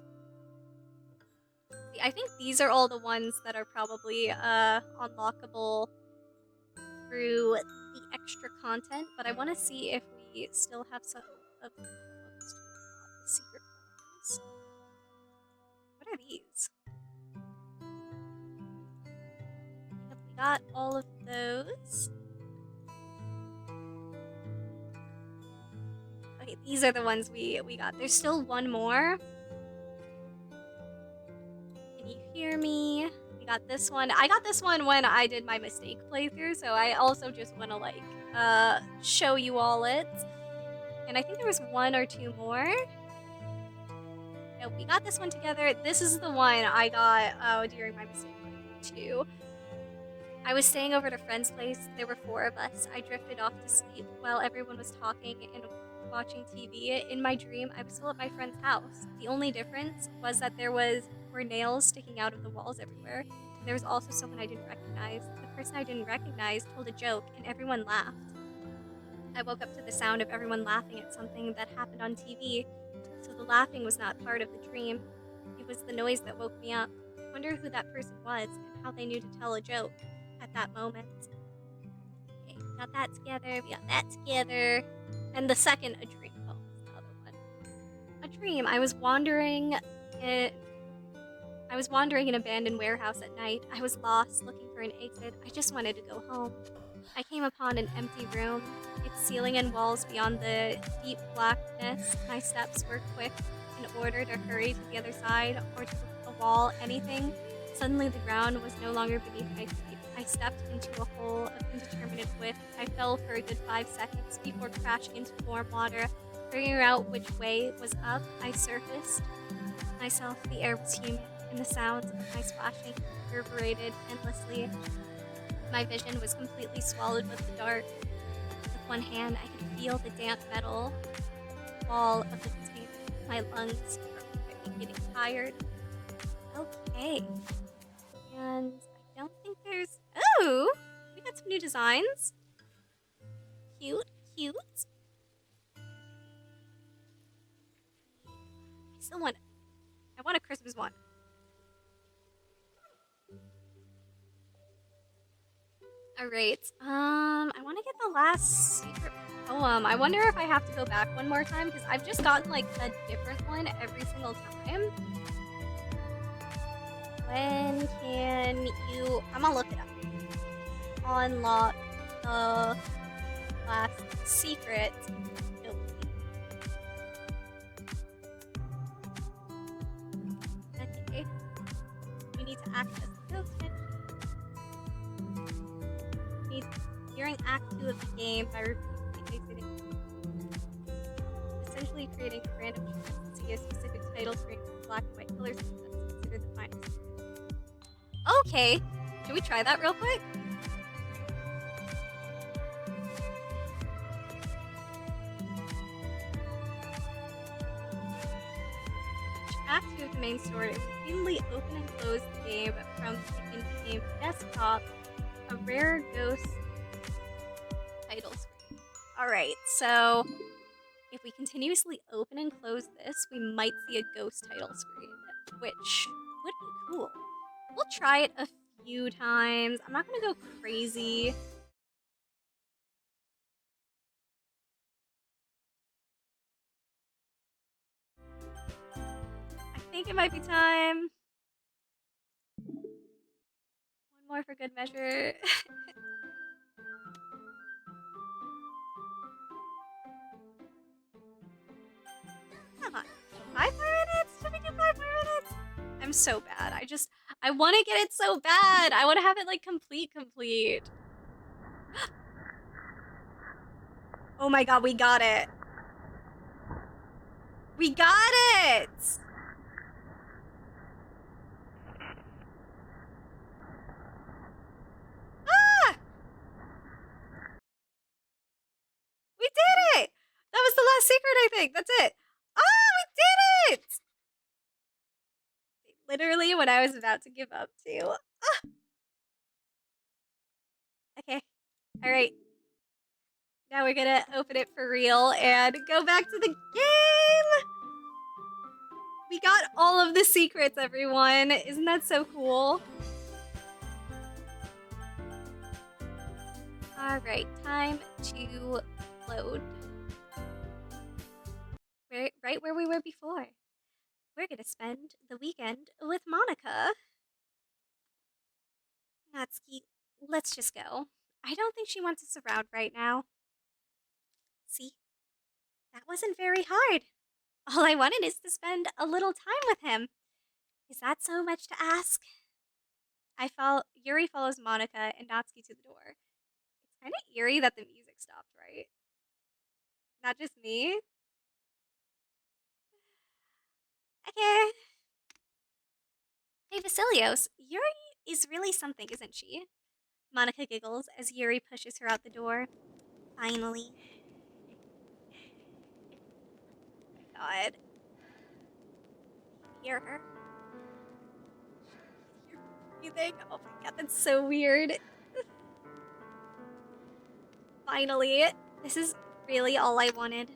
See, I think these are all the ones that are probably unlockable through the extra content, but I want to see if we still have some of the ones to unlock, the secret ones. What are these? Yep, we got all of those. Okay, these are the ones we got. There's still one more. Can you hear me? We got this one. I got this one when I did my mistake playthrough, so I also just want to, like, show you all it. And I think there was one or two more. No, we got this one together. This is the one I got during my mistake playthrough, too. I was staying over at a friend's place. There were 4 of us. I drifted off to sleep while everyone was talking and watching TV. In my dream, I was still at my friend's house. The only difference was that there were nails sticking out of the walls everywhere. There was also someone I didn't recognize. The person I didn't recognize told a joke, and everyone laughed. I woke up to the sound of everyone laughing at something that happened on TV, so the laughing was not part of the dream. It was the noise that woke me up. I wonder who that person was and how they knew to tell a joke at that moment. Okay, we got that together, we got that together. And the second, a dream. Oh, the other one. A dream. I was wandering in an abandoned warehouse at night. I was lost, looking for an exit. I just wanted to go home. I came upon an empty room, its ceiling and walls beyond the deep blackness. My steps were quick in order to hurry to the other side or to a wall, anything. Suddenly the ground was no longer beneath my feet. I stepped into a hole of indeterminate width. I fell for a good 5 seconds before crashing into warm water. Figuring out which way was up, I surfaced myself. The air was humid, and the sounds of my splashing reverberated endlessly. My vision was completely swallowed with the dark. With one hand, I could feel the damp metal wall of the container. My lungs were getting tired. Okay. And I don't think there's... Oh! We got some new designs. Cute, cute. I want a Christmas one. Alright, I want to get the last secret poem. I wonder if I have to go back one more time, because I've just gotten, like, a different one every single time. When can you... I'm gonna look it up. Unlock the last secret. Okay. We need to access the ghost entry. During Act 2 of the game, by repeatedly exiting, essentially creating random choices to see a specific title screen with black and white colors that's considered the final script. Okay, should we try that real quick? Act 2 of the main story repeatedly open and close the game from the in-game desktop, a rare ghost title screen. Alright, so if we continuously open and close this, we might see a ghost title screen, which would be cool. We'll try it a few times. I'm not gonna go crazy. I think it might be time. One more for good measure. Come on. 5 more minutes? Should we do 5 more minutes? I'm so bad. I want to get it so bad. I want to have it, like, complete. Oh my god, we got it. We got it! Ah! We did it! That was the last secret, I think. That's it. Ah, we did it! Literally what I was about to give up to. Ah. Okay. Alright. Now we're gonna open it for real and go back to the game! We got all of the secrets, everyone. Isn't that so cool? Alright, time to load. Right where we were before. We're gonna spend the weekend with Monika. Natsuki, let's just go. I don't think she wants us around right now. See? That wasn't very hard. All I wanted is to spend a little time with him. Is that so much to ask? Yuri follows Monika and Natsuki to the door. It's kind of eerie that the music stopped, right? Not just me? Okay. Hey, Vasilios, Yuri is really something, isn't she? Monika giggles as Yuri pushes her out the door. Finally. God. Hear her? Hear breathing? Oh my god, that's so weird. Finally. This is really all I wanted.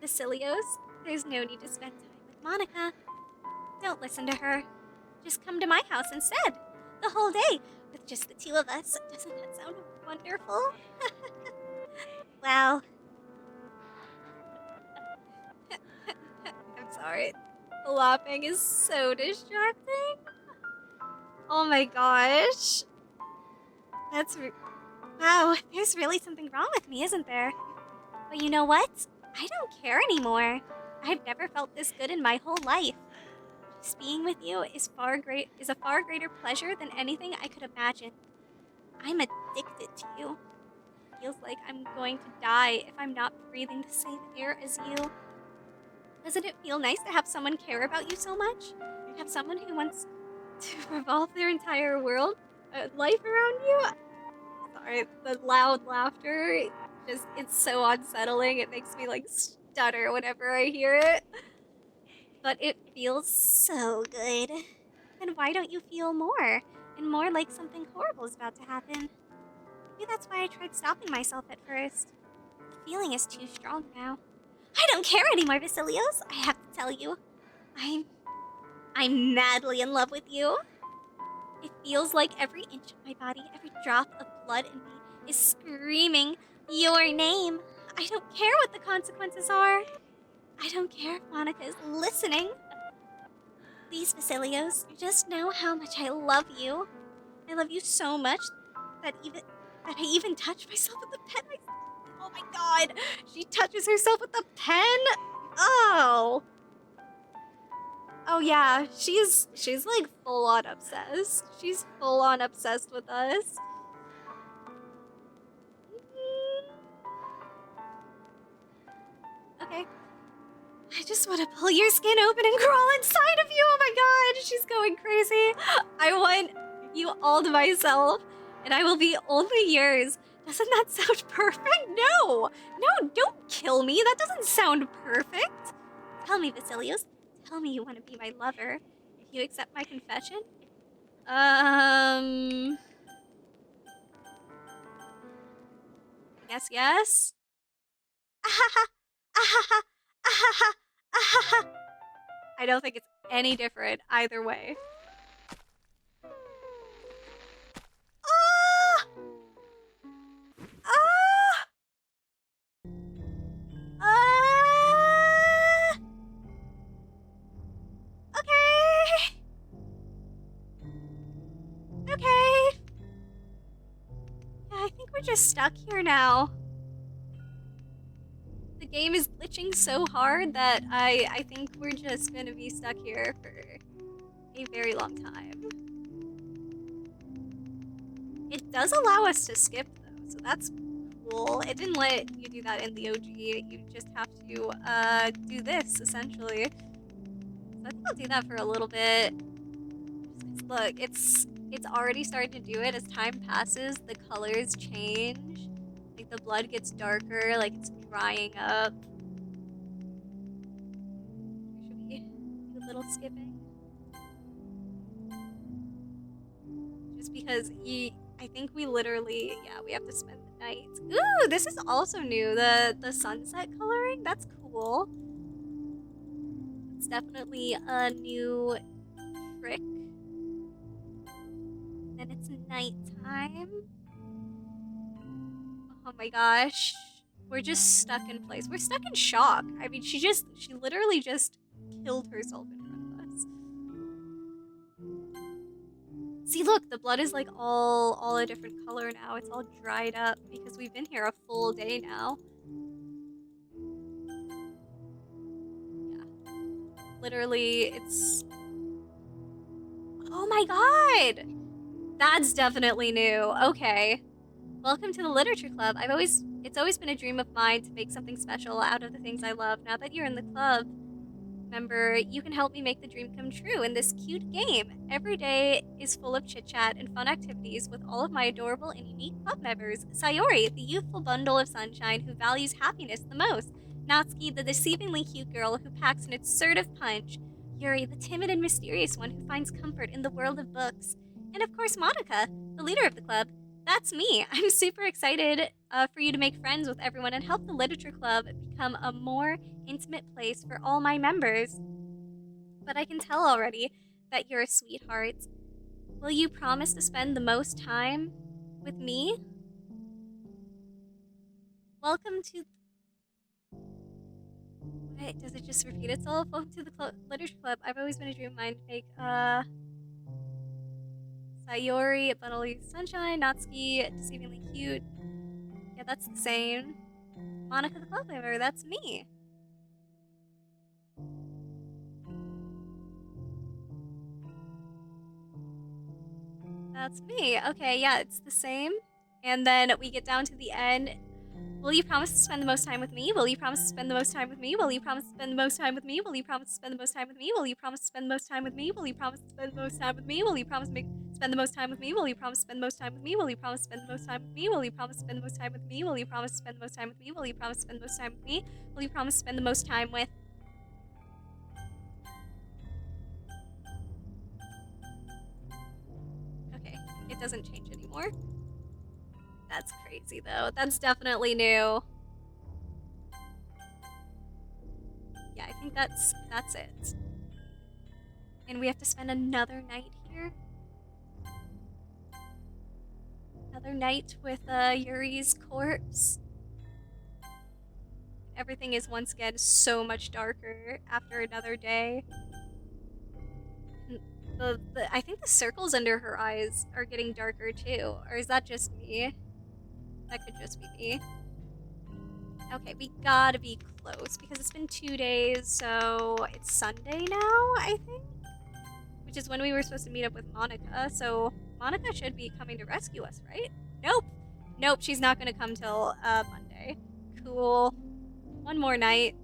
Vasilios, there's no need to spend time with Monika. Don't listen to her. Just come to my house instead. The whole day, with just the two of us. Doesn't that sound wonderful? Well... I'm sorry. The laughing is so distracting. Oh my gosh. Wow, there's really something wrong with me, isn't there? But you know what? I don't care anymore. I've never felt this good in my whole life. Just being with you is a far greater pleasure than anything I could imagine. I'm addicted to you. It feels like I'm going to die if I'm not breathing the same air as you. Doesn't it feel nice to have someone care about you so much? Have someone who wants to revolve their entire life around you? Sorry, the loud laughter, it's so unsettling. It makes me, like, stutter whenever I hear it. But it feels so good. Then why don't you feel more? And more like something horrible is about to happen? Maybe that's why I tried stopping myself at first. feeling is too strong now. I don't care anymore, Vasilios. I have to tell you. I'm madly in love with you. It feels like every inch of my body, every drop of blood in me is screaming your name. I don't care what the consequences are. I don't care if Monika is listening. Please, Vasilios, just know how much I love you. I love you so much that I even touch myself with the pen. Oh my god! She touches herself with the pen? Oh! Oh yeah, she's like full on obsessed. She's full on obsessed with us. Okay. I just want to pull your skin open and crawl inside of you. Oh my god, she's going crazy. I want you all to myself, and I will be only yours. Doesn't that sound perfect? No! No, don't kill me. That doesn't sound perfect. Tell me, Vasilios. Tell me you want to be my lover. If you accept my confession. Yes. I don't think it's any different either way. Ah! Ah! Ah! Okay. Okay. Yeah, I think we're just stuck here now. The game is glitching so hard that I think we're just gonna be stuck here for a very long time. It does allow us to skip though, so that's cool. It didn't let you do that in the OG. You just have to do this essentially. So I think I'll do that for a little bit. Just 'cause look, it's already starting to do it as time passes. The colors change. Like the blood gets darker, like it's drying up. Should we do a little skipping? Just because I think we literally, yeah, we have to spend the night. Ooh, this is also new. The sunset coloring, that's cool. It's definitely a new trick. And it's nighttime. Oh my gosh. We're just stuck in place. We're stuck in shock. I mean, she literally just killed herself in front of us. See, look, the blood is like all a different color now. It's all dried up because we've been here a full day now. Yeah. Literally, it's... Oh my god! That's definitely new. Okay. Welcome to the Literature Club. It's always been a dream of mine to make something special out of the things I love. Now that you're in the club, member, you can help me make the dream come true in this cute game. Every day is full of chit-chat and fun activities with all of my adorable and unique club members. Sayori, the youthful bundle of sunshine who values happiness the most. Natsuki, the deceivingly cute girl who packs an assertive punch. Yuri, the timid and mysterious one who finds comfort in the world of books. And of course, Monika, the leader of the club. That's me. I'm super excited for you to make friends with everyone and help the Literature Club become a more intimate place for all my members. But I can tell already that you're a sweetheart. Will you promise to spend the most time with me? Welcome to... Wait, does it just repeat itself? Welcome to the Literature Club. I've always been a dream of mine to make, Sayori, Bundle of Sunshine, Natsuki, Deceivingly Cute. Yeah, that's the same. Monika the Club Member, that's me. That's me. Okay, yeah, it's the same. And then we get down to the end. Will you promise to spend the most time with me? Will you promise to spend the most time with me? Will you promise to spend the most time with me? Will you promise to spend the most time with me? Will you promise to spend the most time with me? Will you promise to spend the most time with me? Will you promise to spend the most time with me? Will you promise to spend the most time with me? Will you promise to spend the most time with me? Will you promise to spend the most time with me? Will you promise to spend the most time with me? Will you promise to spend the most time with me? Will you promise to spend the most time with... Okay, it doesn't change anymore. That's crazy though. That's definitely new. that's it. And we have to spend another night here? Another night with Yuri's corpse? Everything is once again so much darker after another day. I think the circles under her eyes are getting darker too. Or is that just me? That could just be me. Okay, we gotta be close because it's been 2 days, so it's Sunday now, I think? Which is when we were supposed to meet up with Monika, so Monika should be coming to rescue us, right? Nope. Nope, she's not gonna come till Monday. Cool. One more night.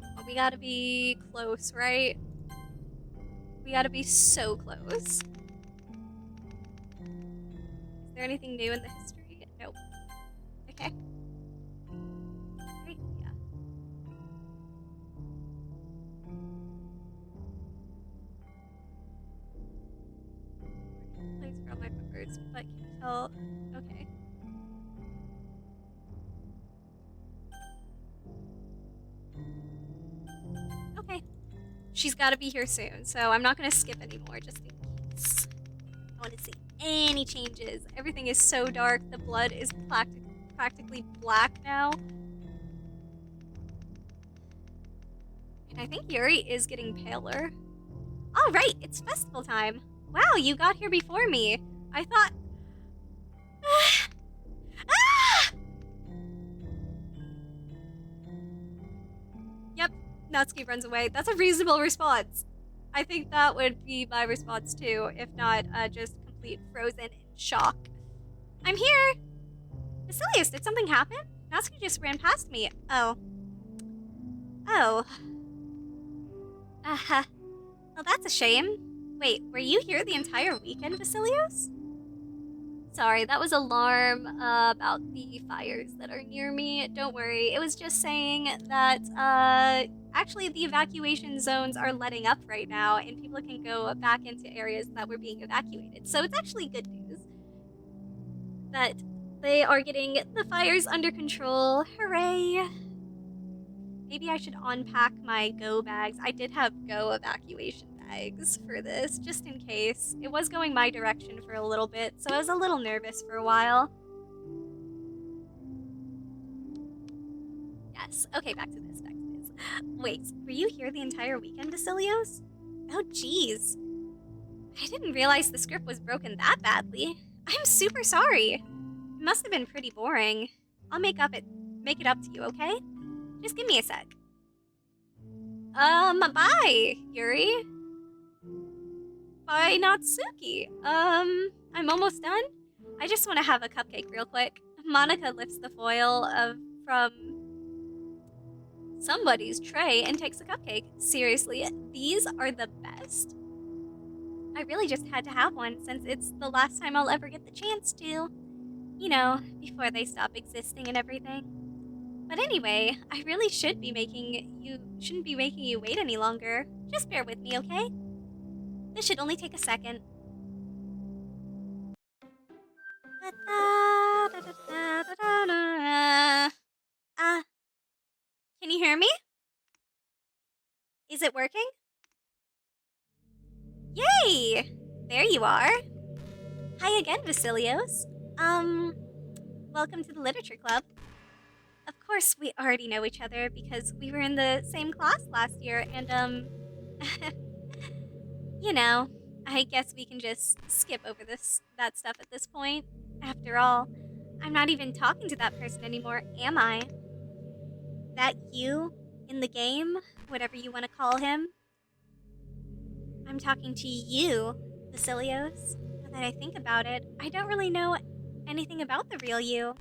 Well, we gotta be close, right? We gotta be so close. Is there anything new in the history? Nope. Okay. Right, yeah. Thanks for all my members, but can you tell? Okay. Okay. She's gotta be here soon, so I'm not gonna skip anymore just in case. I want to see any changes. Everything is so dark. The blood is practically black now. And I think Yuri is getting paler. All right, it's festival time. Wow, you got here before me. I thought... Ah! Yep, Natsuki runs away. That's a reasonable response. I think that would be my response too, if not just complete frozen in shock. I'm here! Vasilius, did something happen? Natsuki just ran past me. Oh. Oh. Well, that's a shame. Wait, were you here the entire weekend, Vasilios? Sorry, that was alarm about the fires that are near me. Don't worry, it was just saying that, actually the evacuation zones are letting up right now and people can go back into areas that were being evacuated. So it's actually good news that they are getting the fires under control. Hooray! Maybe I should unpack my go bags. I did have go evacuation bags for this, just in case. It was going my direction for a little bit, so I was a little nervous for a while. Yes, okay, back to this. Wait, were you here the entire weekend, Vasilios? Oh, jeez. I didn't realize the script was broken that badly. I'm super sorry. It must have been pretty boring. I'll make it up to you, okay? Just give me a sec. Bye, Yuri. Bye, Natsuki. I'm almost done. I just want to have a cupcake real quick. Monika lifts the foil from somebody's tray and takes a cupcake. Seriously, these are the best. I really just had to have one since it's the last time I'll ever get the chance to. You know, before they stop existing and everything. But anyway, I really shouldn't be making you wait any longer. Just bear with me, okay? This should only take a second. Can you hear me? Is it working? Yay! There you are. Hi again, Vasilios. Welcome to the literature club. Of course, we already know each other because we were in the same class last year, and, you know, I guess we can just skip over that stuff at this point. After all, I'm not even talking to that person anymore, am I? That you in the game, whatever you want to call him. I'm talking to you, Vasilios. Now that I think about it, I don't really know anything about the real you.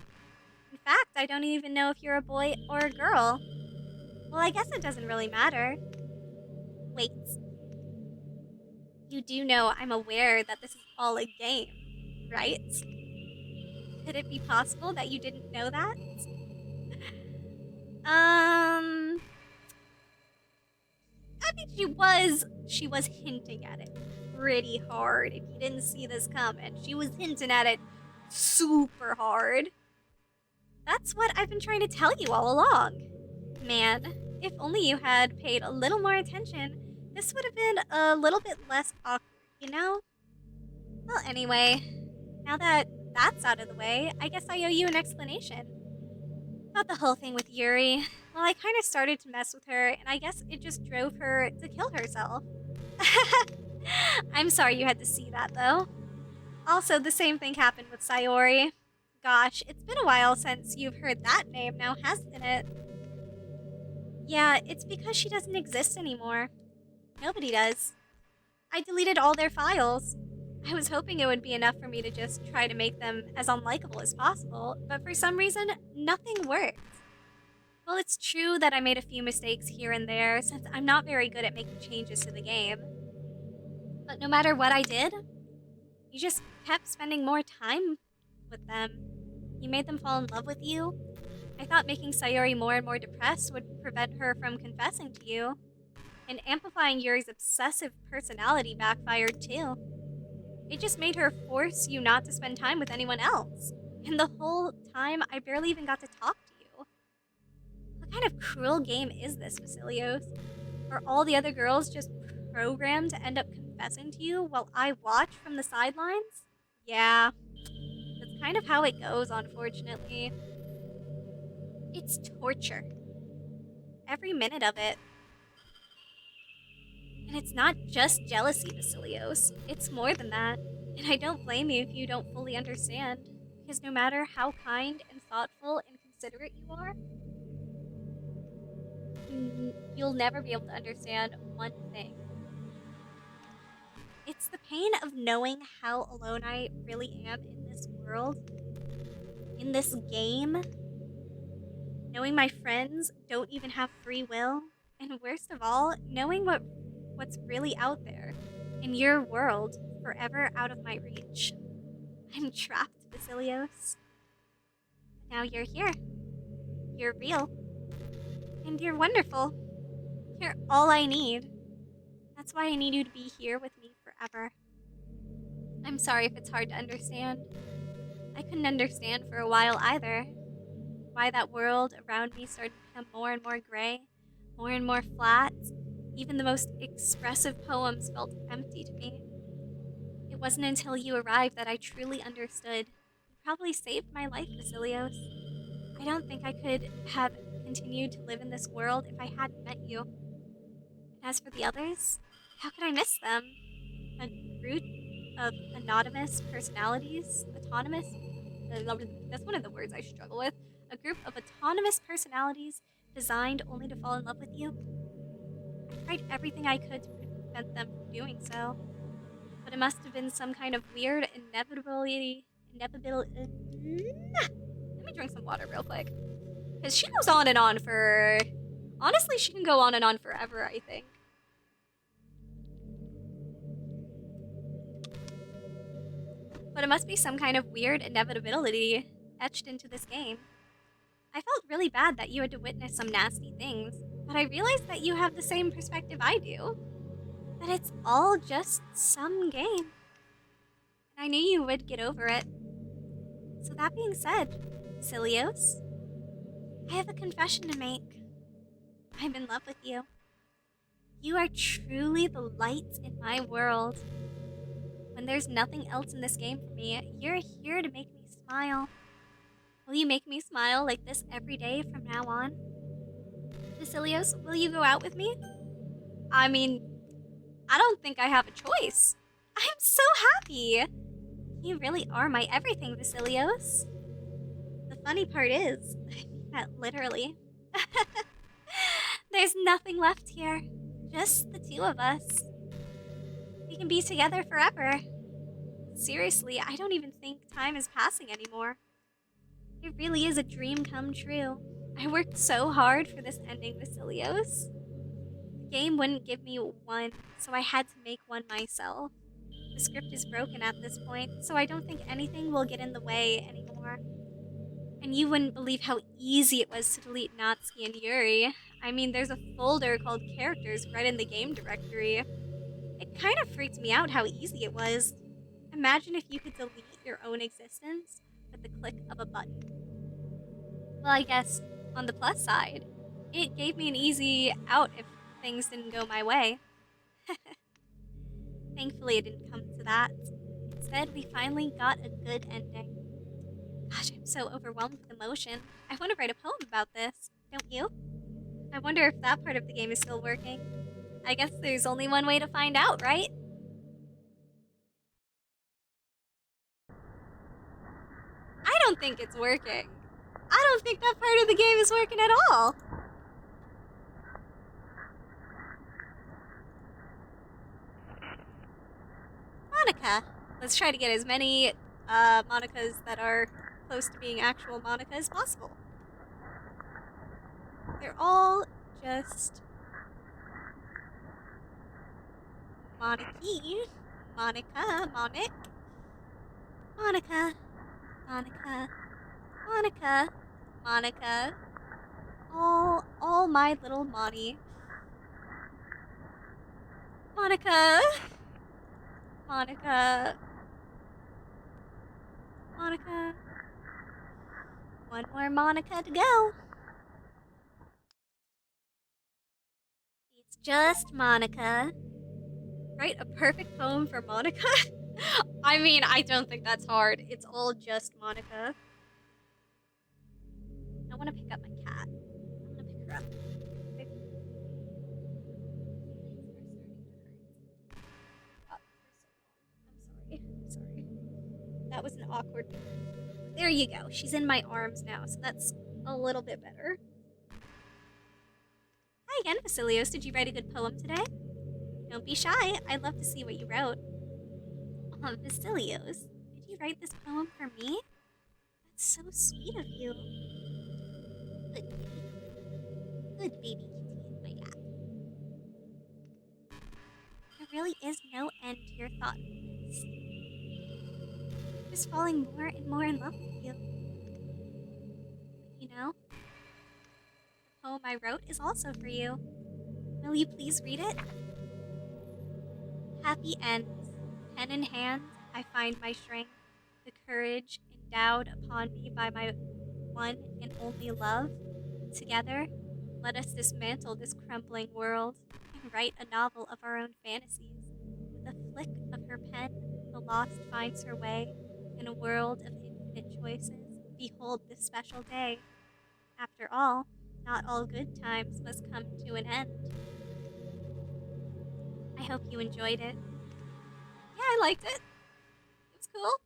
In fact, I don't even know if you're a boy or a girl. Well, I guess it doesn't really matter. Wait. You do know I'm aware that this is all a game, right? Could it be possible that you didn't know that? I mean, she was hinting at it pretty hard. If you didn't see this comment, she was hinting at it super hard. That's what I've been trying to tell you all along. Man, if only you had paid a little more attention, this would have been a little bit less awkward, you know? Well, anyway, now that that's out of the way, I guess I owe you an explanation. About the whole thing with Yuri. Well, I kind of started to mess with her, and I guess it just drove her to kill herself. I'm sorry you had to see that, though. Also, the same thing happened with Sayori. Gosh, it's been a while since you've heard that name now, hasn't it? Yeah, it's because she doesn't exist anymore. Nobody does. I deleted all their files. I was hoping it would be enough for me to just try to make them as unlikable as possible, but for some reason, nothing worked. Well, it's true that I made a few mistakes here and there, since I'm not very good at making changes to the game. But no matter what I did, you just kept spending more time with them. You made them fall in love with you. I thought making Sayori more and more depressed would prevent her from confessing to you. And amplifying Yuri's obsessive personality backfired too. It just made her force you not to spend time with anyone else. And the whole time, I barely even got to talk to you. What kind of cruel game is this, Vasilios? Are all the other girls just programmed to end up confessing to you while I watch from the sidelines? Yeah, that's kind of how it goes, unfortunately. It's torture. Every minute of it. And it's not just jealousy, Vasilios. It's more than that. And I don't blame you if you don't fully understand. Because no matter how kind and thoughtful and considerate you are, you'll never be able to understand one thing. It's the pain of knowing how alone I really am in this world, in this game. Knowing my friends don't even have free will. And worst of all, knowing what's really out there, in your world, forever out of my reach. I'm trapped, Vasilios. But now you're here. You're real. And you're wonderful. You're all I need. That's why I need you to be here with me forever. I'm sorry if it's hard to understand. I couldn't understand for a while either. Why that world around me started to become more and more gray, more and more flat. Even the most expressive poems felt empty to me. It wasn't until you arrived that I truly understood. You probably saved my life, Vasilios. I don't think I could have continued to live in this world if I hadn't met you. And as for the others, how could I miss them? A group of anonymous personalities? Autonomous? That's one of the words I struggle with. A group of autonomous personalities designed only to fall in love with you? I tried everything I could to prevent them from doing so. But it must have been some kind of weird inevitability. Let me drink some water real quick. Because she goes on and on for... Honestly, she can go on and on forever, I think. But it must be some kind of weird inevitability etched into this game. I felt really bad that you had to witness some nasty things, but I realized that you have the same perspective I do. That it's all just some game. And I knew you would get over it. So that being said, Vasilios, I have a confession to make. I'm in love with you. You are truly the light in my world. When there's nothing else in this game for me, you're here to make me smile. Will you make me smile like this every day from now on? Vasilios, will you go out with me? I mean, I don't think I have a choice. I'm so happy. You really are my everything, Vasilios. The funny part is, I mean that literally. There's nothing left here. Just the two of us. We can be together forever. Seriously, I don't even think time is passing anymore. It really is a dream come true. I worked so hard for this ending, Vasilios. The game wouldn't give me one, so I had to make one myself. The script is broken at this point, so I don't think anything will get in the way anymore. And you wouldn't believe how easy it was to delete Natsuki and Yuri. I mean, there's a folder called characters right in the game directory. It kind of freaked me out how easy it was. Imagine if you could delete your own existence with the click of a button. Well, I guess on the plus side, it gave me an easy out if things didn't go my way. Thankfully, it didn't come to that. Instead, we finally got a good ending. Gosh, I'm so overwhelmed with emotion. I want to write a poem about this, don't you? I wonder if that part of the game is still working. I guess there's only one way to find out, right? I don't think it's working. I don't think that part of the game is working at all. Monika. Let's try to get as many Monikas that are close to being actual Monika as possible. They're all just Moniki, Monika, Monik, Monika, Monika, Monika, Monika. All my little Moni. Monika, Monika, Monika. One more Monika to go. It's just Monika. Write a perfect poem for Monika? I mean, I don't think that's hard. It's all just Monika. I want to pick up my cat. I want to pick her up. My legs are starting to hurt. I'm sorry. That was an awkward move. There you go. She's in my arms now, so that's a little bit better. Hi again, Vasilios. Did you write a good poem today? Don't be shy. I'd love to see what you wrote. Vasilios, did you write this poem for me? That's so sweet of you. Good baby. Good baby kitty in my lap. There really is no end to your thoughtfulness. I'm just falling more and more in love with you. But you know, the poem I wrote is also for you. Will you please read it? Happy ends. Pen in hand, I find my strength, the courage endowed upon me by my one and only love. Together, let us dismantle this crumbling world and write a novel of our own fantasies. With a flick of her pen, the lost finds her way in a world of infinite choices. Behold this special day. After all, not all good times must come to an end. I hope you enjoyed it. Yeah, I liked it. It's cool.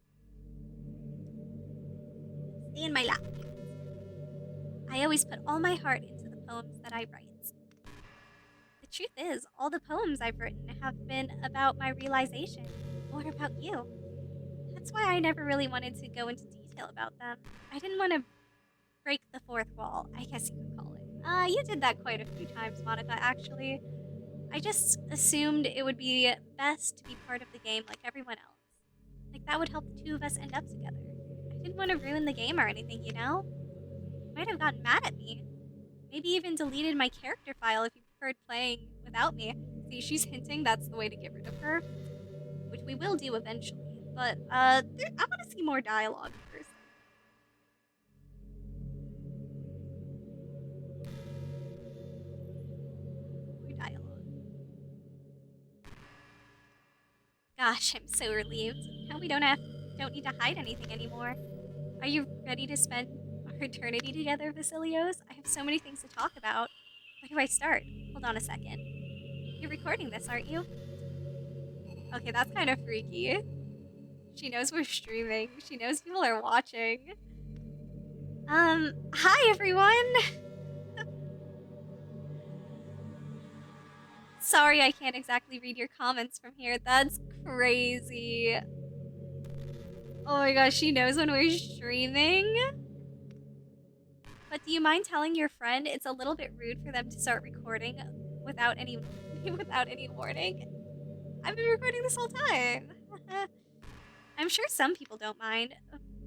Stay in my lap. I always put all my heart into the poems that I write. The truth is, all the poems I've written have been about my realization, or about you. That's why I never really wanted to go into detail about them. I didn't want to break the fourth wall, I guess you could call it. You did that quite a few times, Monika, actually. I just assumed it would be best to be part of the game like everyone else. Like, that would help the two of us end up together. I didn't want to ruin the game or anything, you know? You might have gotten mad at me. Maybe even deleted my character file if you preferred playing without me. See, she's hinting that's the way to get rid of her, which we will do eventually. But, I want to see more dialogue first. More dialogue. Gosh, I'm so relieved. Now we don't need to hide anything anymore. Are you ready to spend our eternity together, Vasilios? I have so many things to talk about. Where do I start? Hold on a second. You're recording this, aren't you? Okay, that's kind of freaky. She knows we're streaming. She knows people are watching. Hi everyone! Sorry I can't exactly read your comments from here. That's crazy. Oh my gosh, she knows when we're streaming? But do you mind telling your friend it's a little bit rude for them to start recording without any warning? I've been recording this whole time. I'm sure some people don't mind,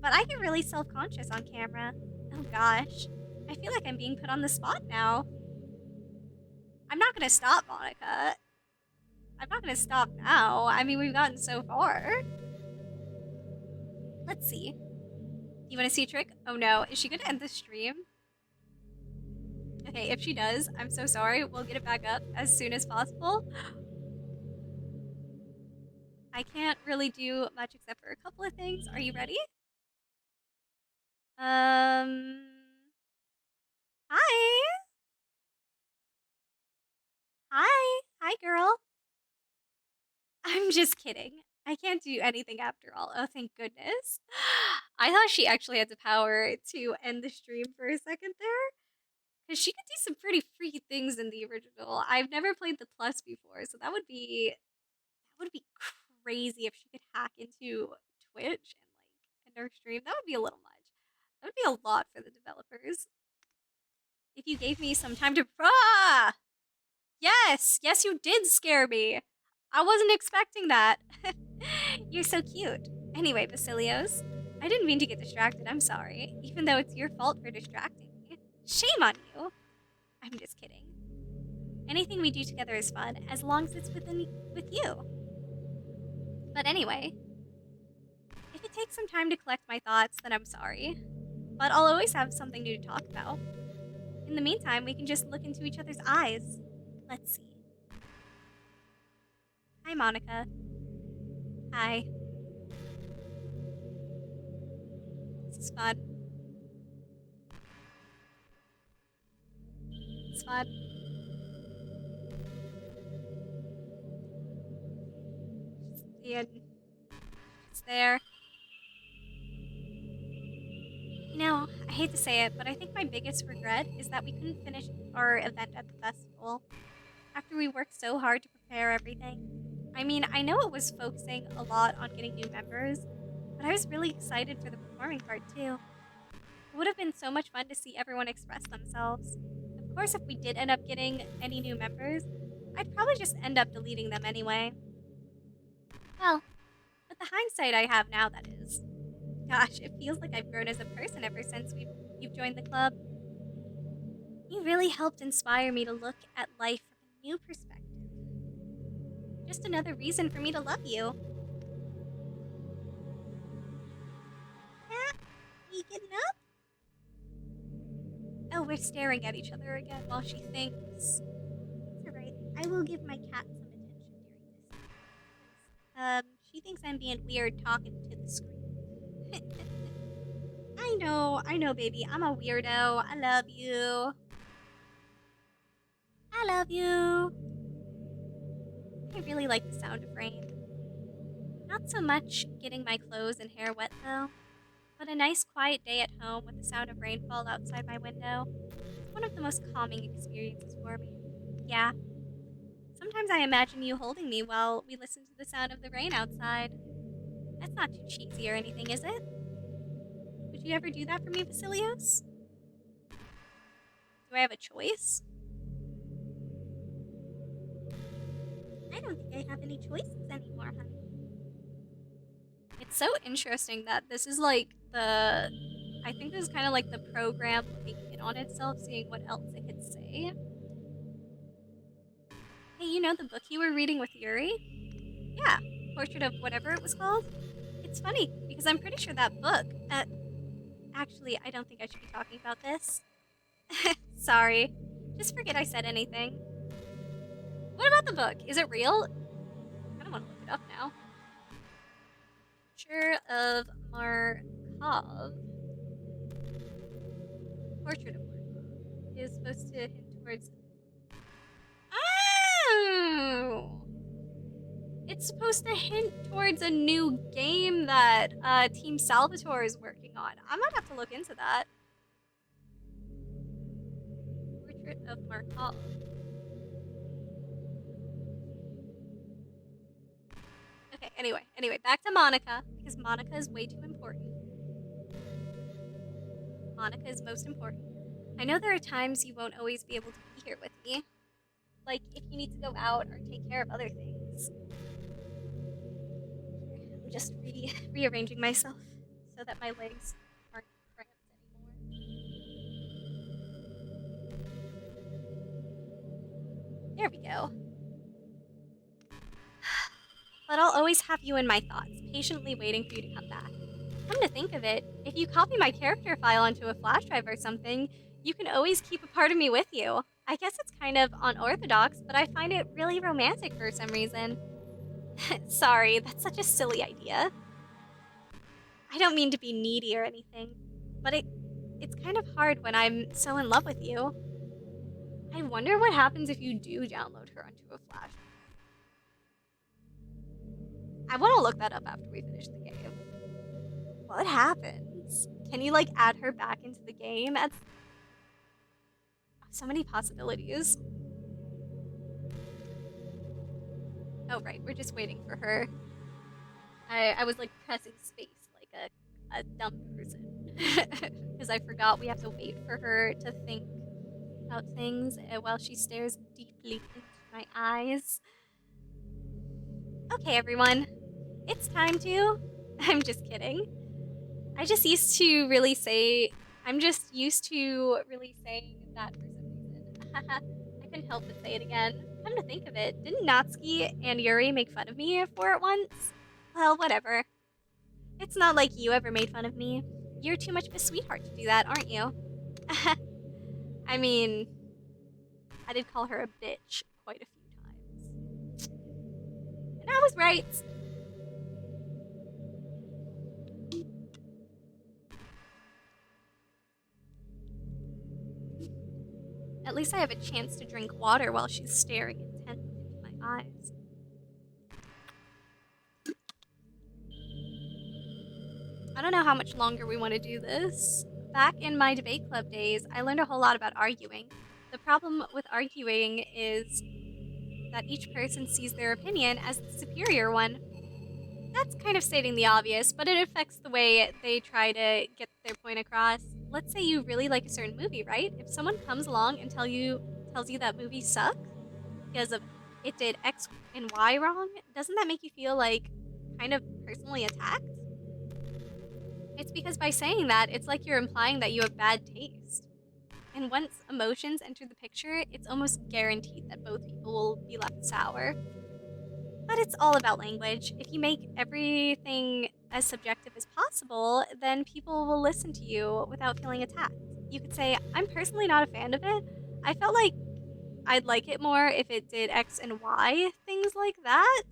but I get really self-conscious on camera. Oh gosh, I feel like I'm being put on the spot now. I'm not gonna stop, Monika. I'm not gonna stop now. I mean, we've gotten so far. Let's see. You want to see a trick? Oh no, is she gonna end the stream? Okay, if she does, I'm so sorry. We'll get it back up as soon as possible. I can't really do much except for a couple of things. Are you ready? Hi. Hi. Hi, girl. I'm just kidding. I can't do anything after all. Oh, thank goodness. I thought she actually had the power to end the stream for a second there. Because she could do some pretty freaky things in the original. I've never played the plus before, so that would be crazy if she could hack into Twitch and end her stream. That would be a little much. That would be a lot for the developers. If you gave me some time to Yes, yes you did scare me. I wasn't expecting that. You're so cute. Anyway, Basilios, I didn't mean to get distracted, I'm sorry. Even though it's your fault for distracting me. Shame on you. I'm just kidding. Anything we do together is fun, as long as it's with you. But anyway, if it takes some time to collect my thoughts, then I'm sorry. But I'll always have something new to talk about. In the meantime, we can just look into each other's eyes. Let's see. Hi, Monika. Hi. This is fun. It's fun. And it's there. You know, I hate to say it, but I think my biggest regret is that we couldn't finish our event at the festival after we worked so hard to prepare everything. I mean, I know it was focusing a lot on getting new members, but I was really excited for the performing part too. It would have been so much fun to see everyone express themselves. Of course, if we did end up getting any new members, I'd probably just end up deleting them anyway. Well, with the hindsight I have now, that is. Gosh, it feels like I've grown as a person ever since you've joined the club. You really helped inspire me to look at life from a new perspective. Just another reason for me to love you. Cat, you getting up? Oh, we're staring at each other again while she thinks. It's alright. I will give my cat some attention during this. She thinks I'm being weird talking to the screen. I know, baby. I'm a weirdo. I love you. I love you. I really like the sound of rain. Not so much getting my clothes and hair wet, though. But a nice quiet day at home with the sound of rainfall outside my window is one of the most calming experiences for me. Yeah. Sometimes I imagine you holding me while we listen to the sound of the rain outside. That's not too cheesy or anything, is it? Would you ever do that for me, Vasilios? Do I have a choice? I don't think I have any choices anymore, honey. It's so interesting that this is like I think this is kind of like the program looking in on itself, seeing what else it could say. Hey, you know the book you were reading with Yuri? Yeah, Portrait of whatever it was called? It's funny, because I'm pretty sure that book, actually, I don't think I should be talking about this. Sorry. Just forget I said anything. What about the book? Is it real? I kind of want to look it up now. Picture of Markov. Portrait of Markov is supposed to hint towards. Oh! It's supposed to hint towards a new game that Team Salvatore is working on. I might have to look into that. Portrait of Markov. Okay, anyway, back to Monika, because Monika is way too important. Monika is most important. I know there are times you won't always be able to be here with me. Like, if you need to go out or take care of other things. I'm just rearranging myself so that my legs aren't cramped anymore. There we go. But I'll always have you in my thoughts, patiently waiting for you to come back. Come to think of it, if you copy my character file onto a flash drive or something, You can always keep a part of me with you. I guess it's kind of unorthodox, but I find it really romantic for some reason. Sorry, that's such a silly idea. I don't mean to be needy or anything, but it's kind of hard when I'm so in love with you. I wonder what happens if you do download her onto a flash. I want to look that up after we finish the game. What happens? Can you, like, add her back into the game? That's so many possibilities. Oh, right, we're just waiting for her. I was, like, pressing space like a dumb person. Because I forgot we have to wait for her to think about things while she stares deeply into my eyes. Okay, everyone. It's time to... I'm just kidding. I'm just used to really saying that for some reason. I couldn't help but say it again. Come to think of it, didn't Natsuki and Yuri make fun of me for it once? Well, whatever. It's not like you ever made fun of me. You're too much of a sweetheart to do that, aren't you? I mean, I did call her a bitch quite a few times. And I was right. At least I have a chance to drink water while she's staring intently into my eyes. I don't know how much longer we want to do this. Back in my debate club days, I learned a whole lot about arguing. The problem with arguing is that each person sees their opinion as the superior one. That's kind of stating the obvious, but it affects the way they try to get their point across. Let's say you really like a certain movie, right? If someone comes along and tells you that movie sucks because of it did X and Y wrong, doesn't that make you feel like kind of personally attacked? It's because by saying that, it's like you're implying that you have bad taste. And once emotions enter the picture, it's almost guaranteed that both people will be left sour. But it's all about language. If you make everything as subjective as possible, then people will listen to you without feeling attacked. You could say, I'm personally not a fan of it. I felt like I'd like it more if it did X and Y, things like that.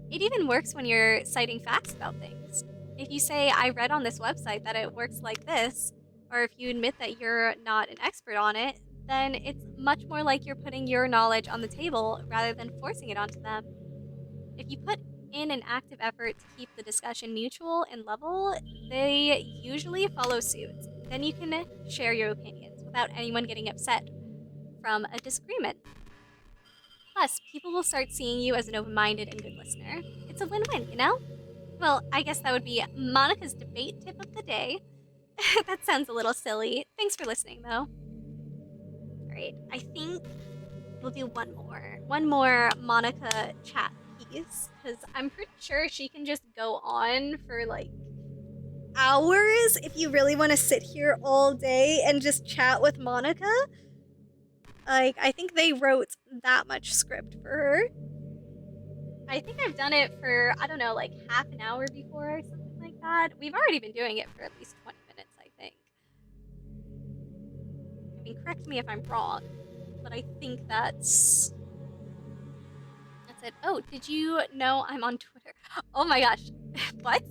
It even works when you're citing facts about things. If you say, I read on this website that it works like this, or if you admit that you're not an expert on it, then it's much more like you're putting your knowledge on the table rather than forcing it onto them. If you put in an active effort to keep the discussion mutual and level, they usually follow suit. Then you can share your opinions without anyone getting upset from a disagreement. Plus, people will start seeing you as an open-minded and good listener. It's a win-win, you know? Well, I guess that would be Monika's debate tip of the day. That sounds a little silly. Thanks for listening, though. Alright, I think we'll do one more. One more Monika chat piece, because I'm pretty sure she can just go on for, like, hours if you really want to sit here all day and just chat with Monika. Like, I think they wrote that much script for her. I think I've done it for, I don't know, like half an hour before or something like that. We've already been doing it for at least 20 minutes, I think. I mean, correct me if I'm wrong, but I think that's it. Oh, did you know I'm on Twitter? Oh my gosh. What?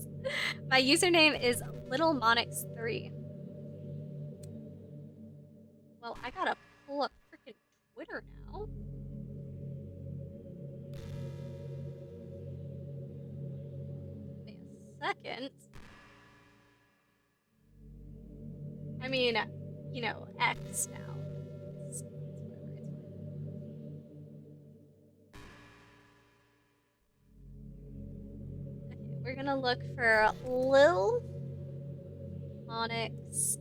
My username is littlemonix3. Well, I gotta pull up freaking Twitter now. Wait a second. I mean, you know, X now. It's whatever, it's fine. Okay, we're gonna look for Lil Monix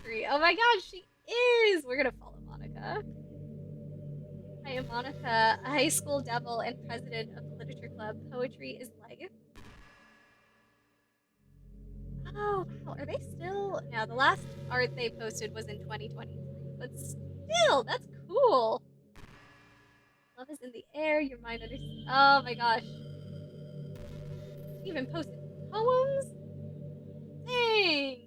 3. Oh my gosh, she is! We're gonna follow Monika. I am Monika, a high school devil and president of the literature club. Poetry is life. Oh, wow. Are they still? No, the last art they posted was in 2023. But still, that's cool. Love is in the air. Your mind understands. Oh my gosh. She even posted poems? Dang.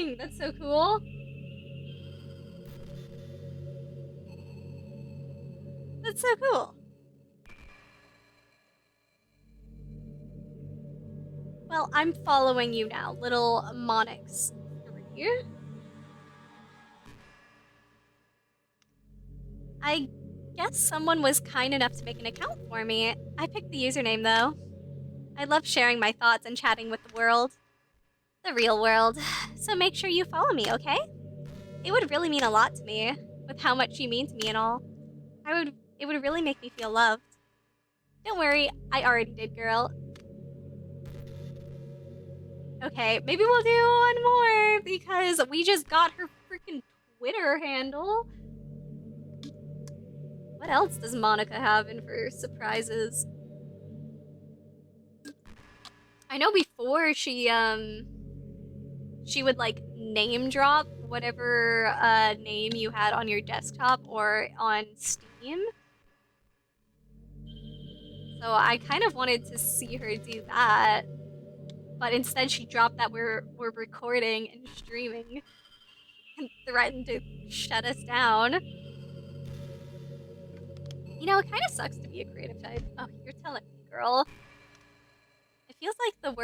amazing! That's so cool. That's so cool. Well, I'm following you now, little Monix 3. I guess someone was kind enough to make an account for me. I picked the username though. I love sharing my thoughts and chatting with the world. The real world. So make sure you follow me, okay? It would really mean a lot to me, with how much you mean to me and all. It would really make me feel loved. Don't worry, I already did, girl. Okay, maybe we'll do one more, because we just got her freaking Twitter handle. What else does Monika have in for surprises? I know before she would like name drop whatever name you had on your desktop or on Steam. So I kind of wanted to see her do that. But instead she dropped that we're recording and streaming and threatened to shut us down. You know, it kind of sucks to be a creative type. Oh, you're telling me, girl. It feels like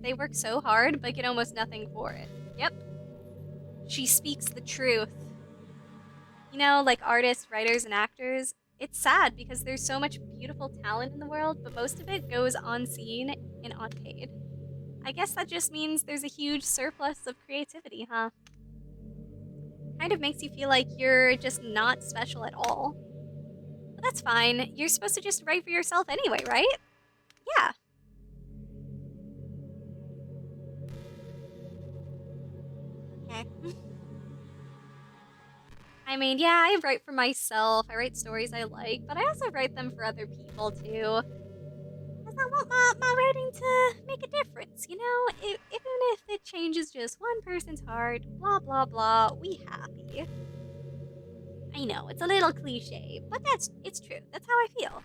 they work so hard, but get almost nothing for it. Yep. She speaks the truth. You know, like artists, writers, and actors, it's sad because there's so much beautiful talent in the world, but most of it goes unseen and unpaid. I guess that just means there's a huge surplus of creativity, huh? Kind of makes you feel like you're just not special at all. But that's fine. You're supposed to just write for yourself anyway, right? Yeah. Okay. I mean, yeah, I write for myself. I write stories I like, but I also write them for other people too. Because I want my writing to make a difference, you know? Even if it changes just one person's heart, blah blah blah, we happy. I know, it's a little cliche, but it's true. That's how I feel.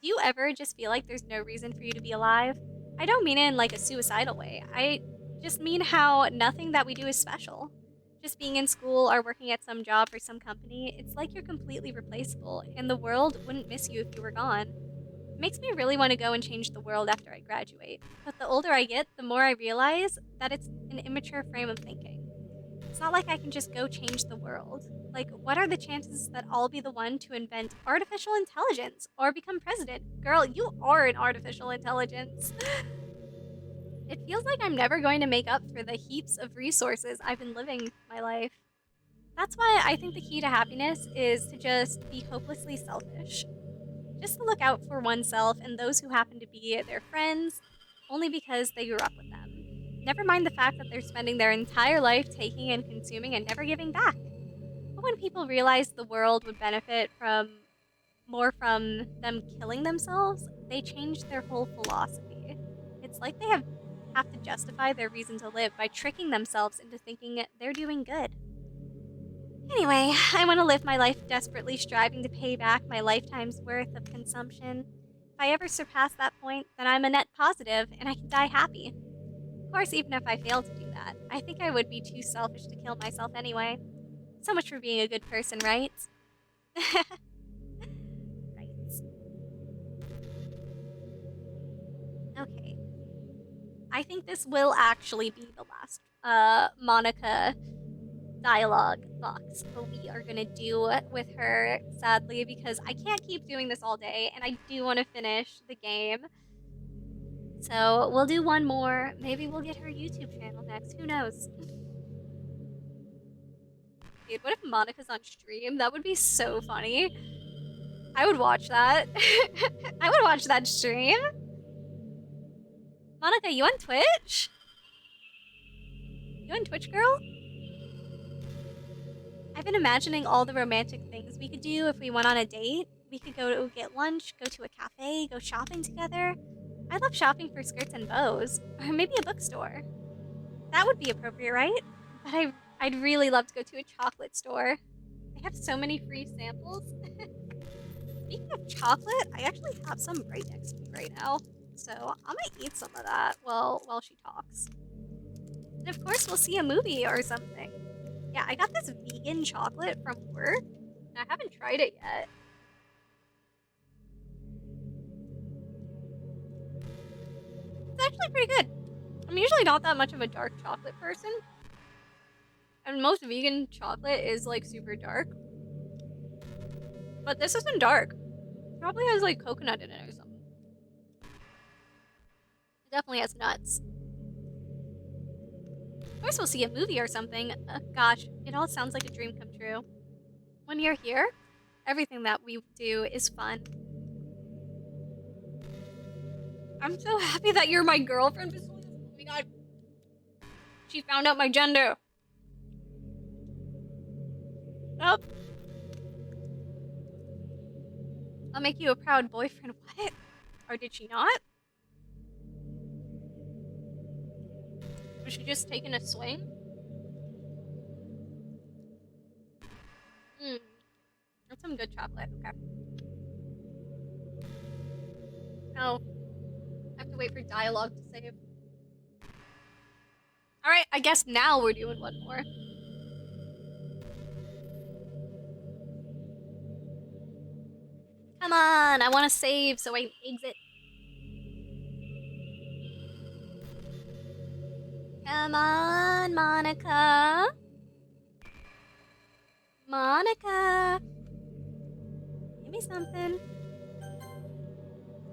Do you ever just feel like there's no reason for you to be alive? I don't mean it in like a suicidal way. I just mean how nothing that we do is special. Just being in school or working at some job for some company, it's like you're completely replaceable, and the world wouldn't miss you if you were gone. It makes me really want to go and change the world after I graduate. But the older I get, the more I realize that it's an immature frame of thinking. It's not like I can just go change the world. Like, what are the chances that I'll be the one to invent artificial intelligence or become president? Girl, you are an artificial intelligence. It feels like I'm never going to make up for the heaps of resources I've been living my life. That's why I think the key to happiness is to just be hopelessly selfish. Just to look out for oneself and those who happen to be their friends only because they grew up with them. Never mind the fact that they're spending their entire life taking and consuming and never giving back. But when people realized the world would benefit more from them killing themselves, they changed their whole philosophy. It's like they have to justify their reason to live by tricking themselves into thinking they're doing good. Anyway, I want to live my life desperately striving to pay back my lifetime's worth of consumption. If I ever surpass that point, then I'm a net positive and I can die happy. Of course, even if I fail to do that, I think I would be too selfish to kill myself anyway. So much for being a good person, right? Right. Okay. I think this will actually be the last Monika dialogue box we are gonna do with her, sadly, because I can't keep doing this all day and I do want to finish the game. So we'll do one more. Maybe we'll get her YouTube channel next. Who knows? Dude, what if Monika's on stream? That would be so funny. I would watch that. I would watch that stream. Monika, you on Twitch? You on Twitch, girl? I've been imagining all the romantic things we could do if we went on a date. We could go to get lunch, go to a cafe, go shopping together. I love shopping for skirts and bows. Or maybe a bookstore. That would be appropriate, right? But I'd really love to go to a chocolate store. They have so many free samples. Speaking of chocolate, I actually have some right next to me right now. So I might eat some of that while she talks. And of course, we'll see a movie or something. Yeah, I got this vegan chocolate from work. I haven't tried it yet. It's actually pretty good. I'm usually not that much of a dark chocolate person. And most vegan chocolate is like super dark. But this isn't dark. It probably has like coconut in it or something. It definitely has nuts. Of course, we'll see a movie or something. Gosh, it all sounds like a dream come true. When you're here, everything that we do is fun. I'm so happy that you're my girlfriend. Oh my god. She found out my gender. Oh. I'll make you a proud boyfriend. What? Or did she not? Was she just taking a swing? Hmm. That's some good chocolate. Okay. Oh. I have to wait for dialogue to save. Alright, I guess now we're doing one more. Come on, I want to save so I exit. Come on, Monika. Monika. Give me something.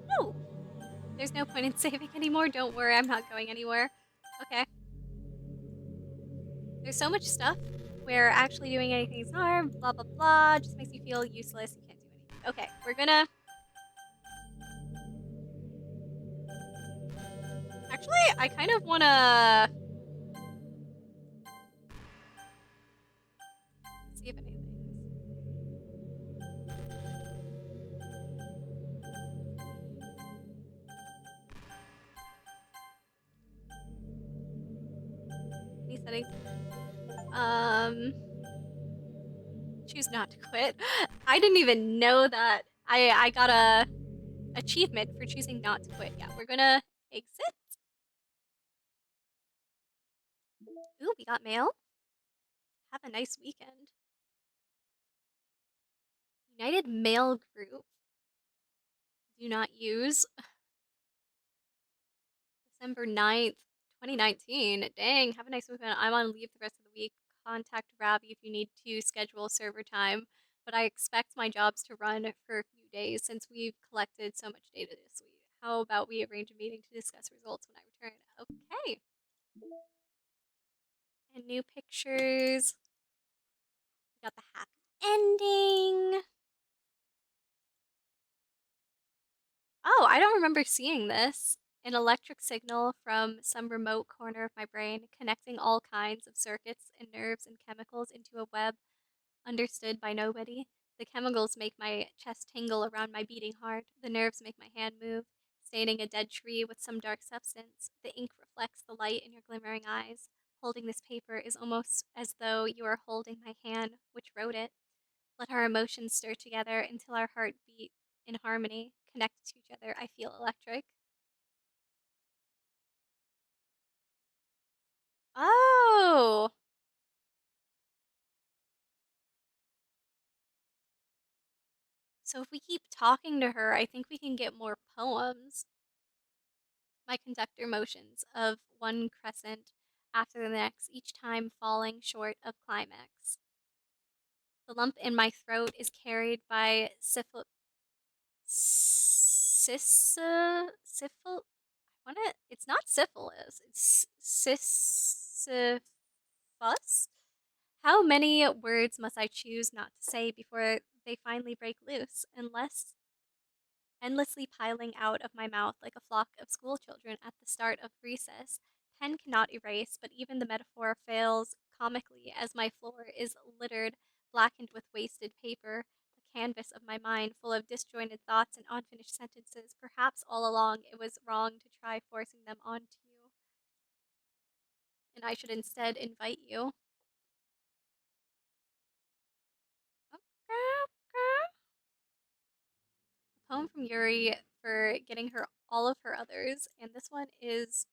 No. There's no point in saving anymore. Don't worry, I'm not going anywhere. Okay. There's so much stuff where actually doing anything is hard, blah blah blah, just makes you feel useless. You can't do anything. Okay, we're gonna. Actually, I kind of wanna see if anything. Any settings? Choose not to quit. I didn't even know that. I got a achievement for choosing not to quit. Yeah, we're gonna exit. Ooh, we got mail. Have a nice weekend. United Mail Group. Do not use. December 9th, 2019. Dang, have a nice weekend. I'm on leave the rest of the week. Contact Ravi if you need to schedule server time. But I expect my jobs to run for a few days since we've collected so much data this week. How about we arrange a meeting to discuss results when I return? Okay. And new pictures. We got the happy ending. Oh, I don't remember seeing this. An electric signal from some remote corner of my brain, connecting all kinds of circuits and nerves and chemicals into a web understood by nobody. The chemicals make my chest tingle around my beating heart. The nerves make my hand move, staining a dead tree with some dark substance. The ink reflects the light in your glimmering eyes. Holding this paper is almost as though you are holding my hand, which wrote it. Let our emotions stir together until our heart beat in harmony, connected to each other. I feel electric. Oh! So if we keep talking to her, I think we can get more poems. My conductor motions of one crescent after the next, each time falling short of climax. The lump in my throat is carried by syphil. I want it. It's not syphilis. It's Sisyphus. How many words must I choose not to say before they finally break loose? Unless endlessly piling out of my mouth like a flock of schoolchildren at the start of recess. Pen cannot erase, but even the metaphor fails comically as my floor is littered, blackened with wasted paper, a canvas of my mind full of disjointed thoughts and unfinished sentences. Perhaps all along it was wrong to try forcing them onto you, and I should instead invite you. A poem from Yuri for getting her all of her others, and this one is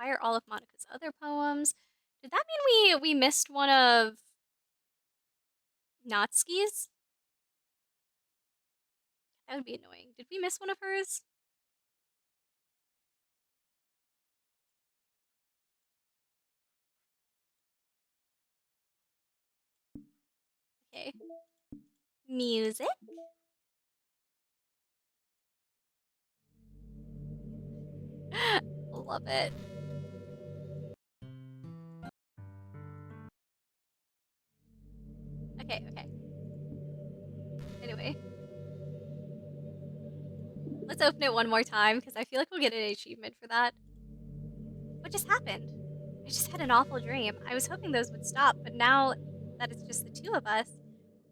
Why are all of Monica's other poems? Did that mean we missed one of Natsuki's? That would be annoying. Did we miss one of hers? Okay. Music. Love it. Okay, okay. Anyway. Let's open it one more time, because I feel like we'll get an achievement for that. What just happened? I just had an awful dream. I was hoping those would stop, but now that it's just the two of us,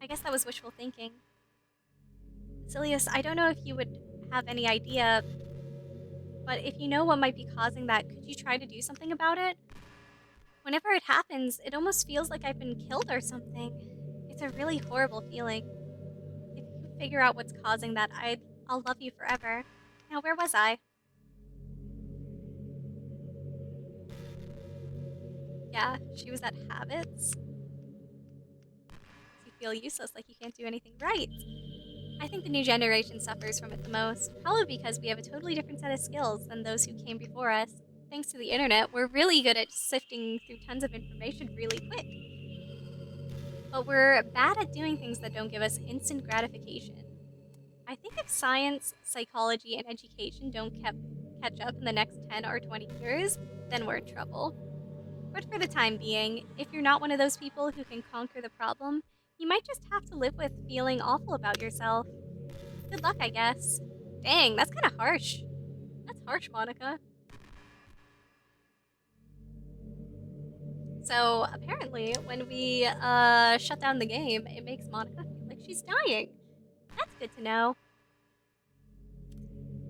I guess that was wishful thinking. Silius, I don't know if you would have any idea, but if you know what might be causing that, could you try to do something about it? Whenever it happens, it almost feels like I've been killed or something. It's a really horrible feeling. If you could figure out what's causing that, I'll love you forever. Now, where was I? Yeah, she was at habits. You feel useless, like you can't do anything right. I think the new generation suffers from it the most, probably because we have a totally different set of skills than those who came before us. Thanks to the internet, we're really good at sifting through tons of information really quick. But we're bad at doing things that don't give us instant gratification. I think if science, psychology, and education don't catch up in the next 10 or 20 years, then we're in trouble. But for the time being, if you're not one of those people who can conquer the problem, you might just have to live with feeling awful about yourself. Good luck, I guess. Dang, that's kind of harsh. That's harsh, Monika. So, apparently, when we shut down the game, it makes Monika feel like she's dying. That's good to know.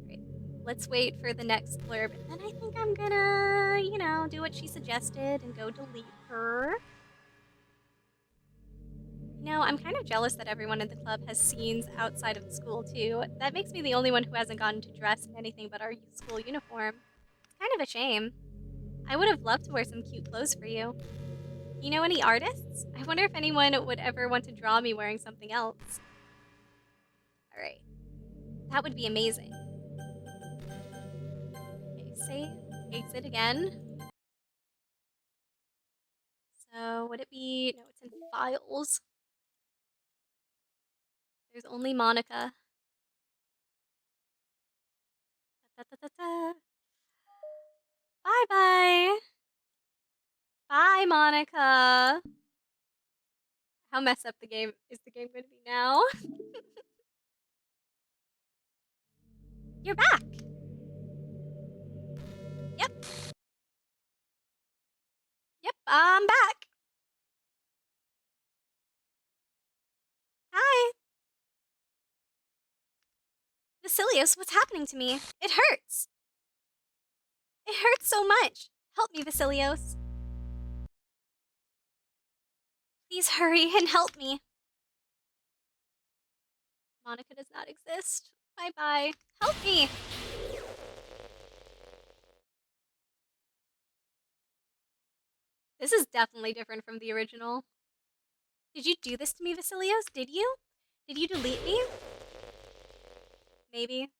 Great. Let's wait for the next blurb, and then I think I'm gonna, do what she suggested and go delete her. I'm kind of jealous that everyone in the club has scenes outside of the school, too. That makes me the only one who hasn't gotten to dress in anything but our school uniform. It's kind of a shame. I would have loved to wear some cute clothes for you. You know any artists? I wonder if anyone would ever want to draw me wearing something else. Alright. That would be amazing. Okay, save. Exit again. So, would it be... No, it's in files. There's only Monika. Da, da, da, da. Bye-bye! Bye, Monika! How messed up is the game going to be now? You're back! Yep. Yep, I'm back. Hi. Vasilios, what's happening to me? It hurts. It hurts so much. Help me, Vasilios. Please hurry and help me. Monika does not exist. Bye-bye. Help me. This is definitely different from the original. Did you do this to me, Vasilios? Did you? Did you delete me? Maybe.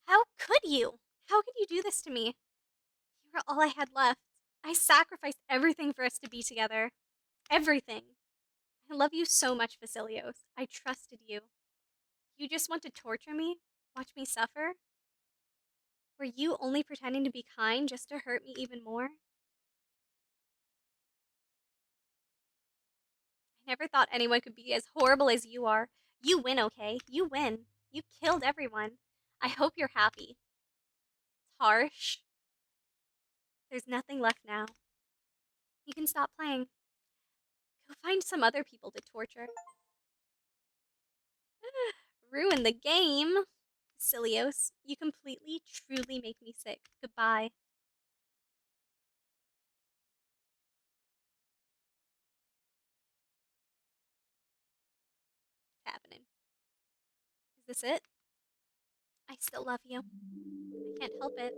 How could you? How could you do this to me? You were all I had left. I sacrificed everything for us to be together. Everything. I love you so much, Vasilios. I trusted you. You just want to torture me? Watch me suffer? Were you only pretending to be kind just to hurt me even more? I never thought anyone could be as horrible as you are. You win, okay? You win. You killed everyone. I hope you're happy. It's harsh. There's nothing left now. You can stop playing. Go find some other people to torture. Ruin the game. Silios, you completely, truly make me sick. Goodbye. What's happening? Is this it? I still love you. I can't help it.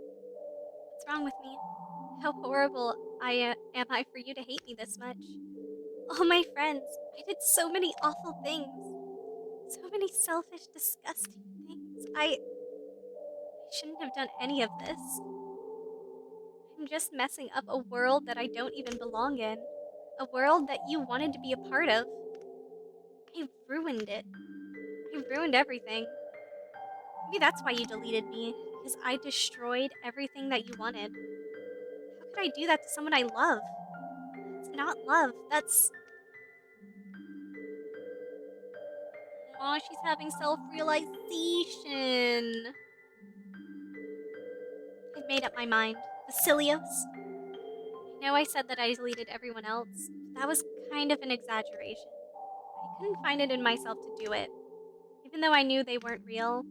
What's wrong with me? How horrible am I for you to hate me this much? All my friends, I did so many awful things. So many selfish, disgusting things. I shouldn't have done any of this. I'm just messing up a world that I don't even belong in. A world that you wanted to be a part of. I ruined it. I ruined everything. Maybe that's why you deleted me, because I destroyed everything that you wanted. How could I do that to someone I love? It's not love, that's... Aw, she's having self-realization. I've made up my mind. Vasilios? I know I said that I deleted everyone else, but that was kind of an exaggeration. I couldn't find it in myself to do it. Even though I knew they weren't real,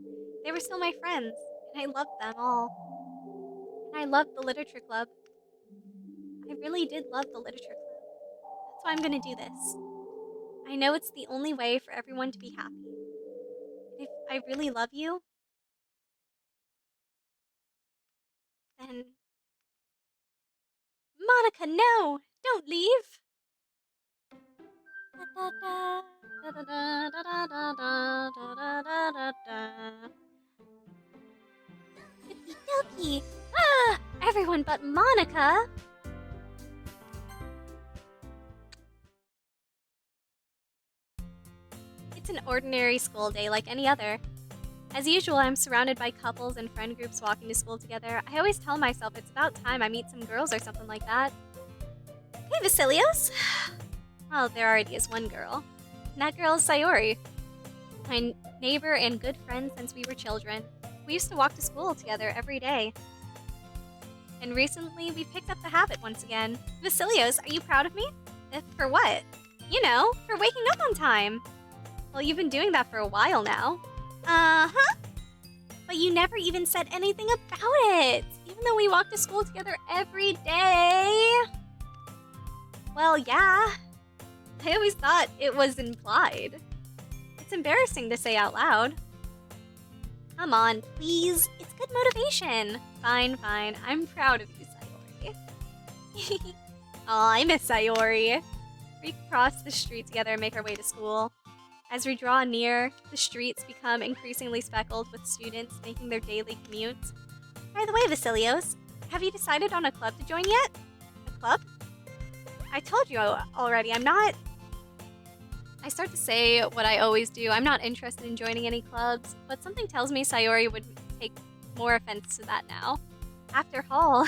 they were still my friends, and I loved them all. And I loved the literature club. I really did love the literature club. That's why I'm gonna do this. I know it's the only way for everyone to be happy. And if I really love you, then... Monika, no! Don't leave! Doki Doki! Ah! Everyone but Monika! It's an ordinary school day like any other. As usual, I'm surrounded by couples and friend groups walking to school together. I always tell myself it's about time I meet some girls or something like that. Hey, Vasilios! Well, there already is one girl. And that girl is Sayori. My neighbor and good friend since we were children. We used to walk to school together every day. And recently, we picked up the habit once again. Vasilios, are you proud of me? For what? You know, for waking up on time. Well, you've been doing that for a while now. Uh-huh. But you never even said anything about it, even though we walk to school together every day. Well, yeah. I always thought it was implied. It's embarrassing to say out loud. Come on, please. It's good motivation. Fine, fine. I'm proud of you, Sayori. Aw, I miss Sayori. We cross the street together and make our way to school. As we draw near, the streets become increasingly speckled with students making their daily commutes. By the way, Vasilios, have you decided on a club to join yet? A club? I told you already, I'm not... I start to say what I always do. I'm not interested in joining any clubs, but something tells me Sayori would take more offense to that now. After all,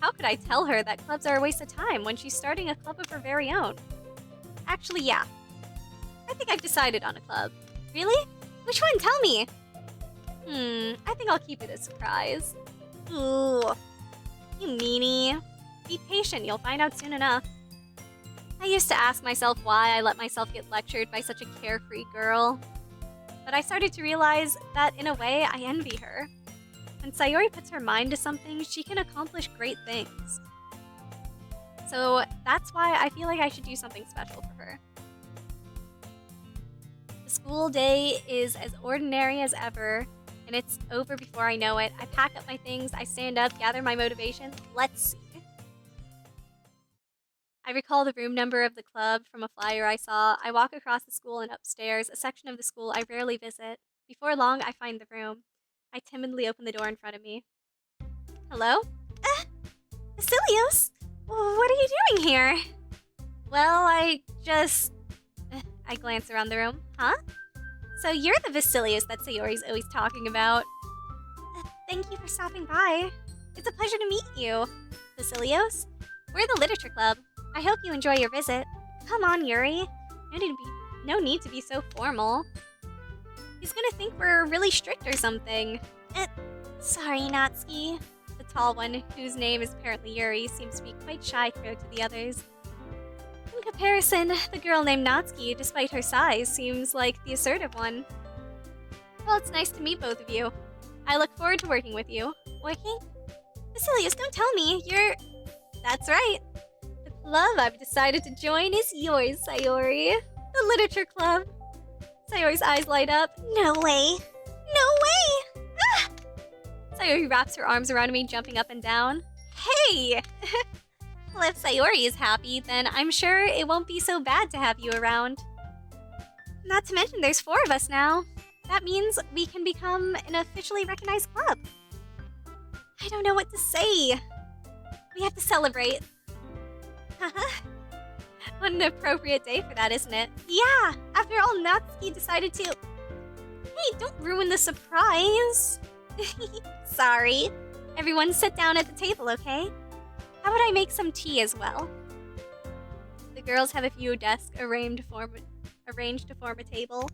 how could I tell her that clubs are a waste of time when she's starting a club of her very own? Actually, yeah. I think I've decided on a club. Really? Which one? Tell me! I think I'll keep it a surprise. Ooh. You meanie. Be patient, you'll find out soon enough. I used to ask myself why I let myself get lectured by such a carefree girl. But I started to realize that, in a way, I envy her. When Sayori puts her mind to something, she can accomplish great things. So that's why I feel like I should do something special for her. The school day is as ordinary as ever, and it's over before I know it. I pack up my things, I stand up, gather my motivation. Let's see. I recall the room number of the club from a flyer I saw. I walk across the school and upstairs, a section of the school I rarely visit. Before long, I find the room. I timidly open the door in front of me. Hello? Vasilios! What are you doing here? Well, I glance around the room. Huh? So you're the Vasilios that Sayori's always talking about. Thank you for stopping by. It's a pleasure to meet you. Vasilios? We're the literature club. I hope you enjoy your visit. Come on, Yuri. No need to be so formal. He's gonna think we're really strict or something. Sorry, Natsuki. The tall one, whose name is apparently Yuri, seems to be quite shy compared to the others. In comparison, the girl named Natsuki, despite her size, seems like the assertive one. Well, it's nice to meet both of you. I look forward to working with you. Working? Vasilios, don't tell me. That's right. The club I've decided to join is yours, Sayori. The literature club. Sayori's eyes light up. No way. No way! Ah! Sayori wraps her arms around me, jumping up and down. Hey! Well, if Sayori is happy, then I'm sure it won't be so bad to have you around. Not to mention there's 4 of us now. That means we can become an officially recognized club. I don't know what to say. We have to celebrate. What an appropriate day for that, isn't it? Yeah, after all, Natsuki decided to... Hey, don't ruin the surprise. Sorry. Everyone sit down at the table, okay? How about I make some tea as well? The girls have a few desks arranged to form a table.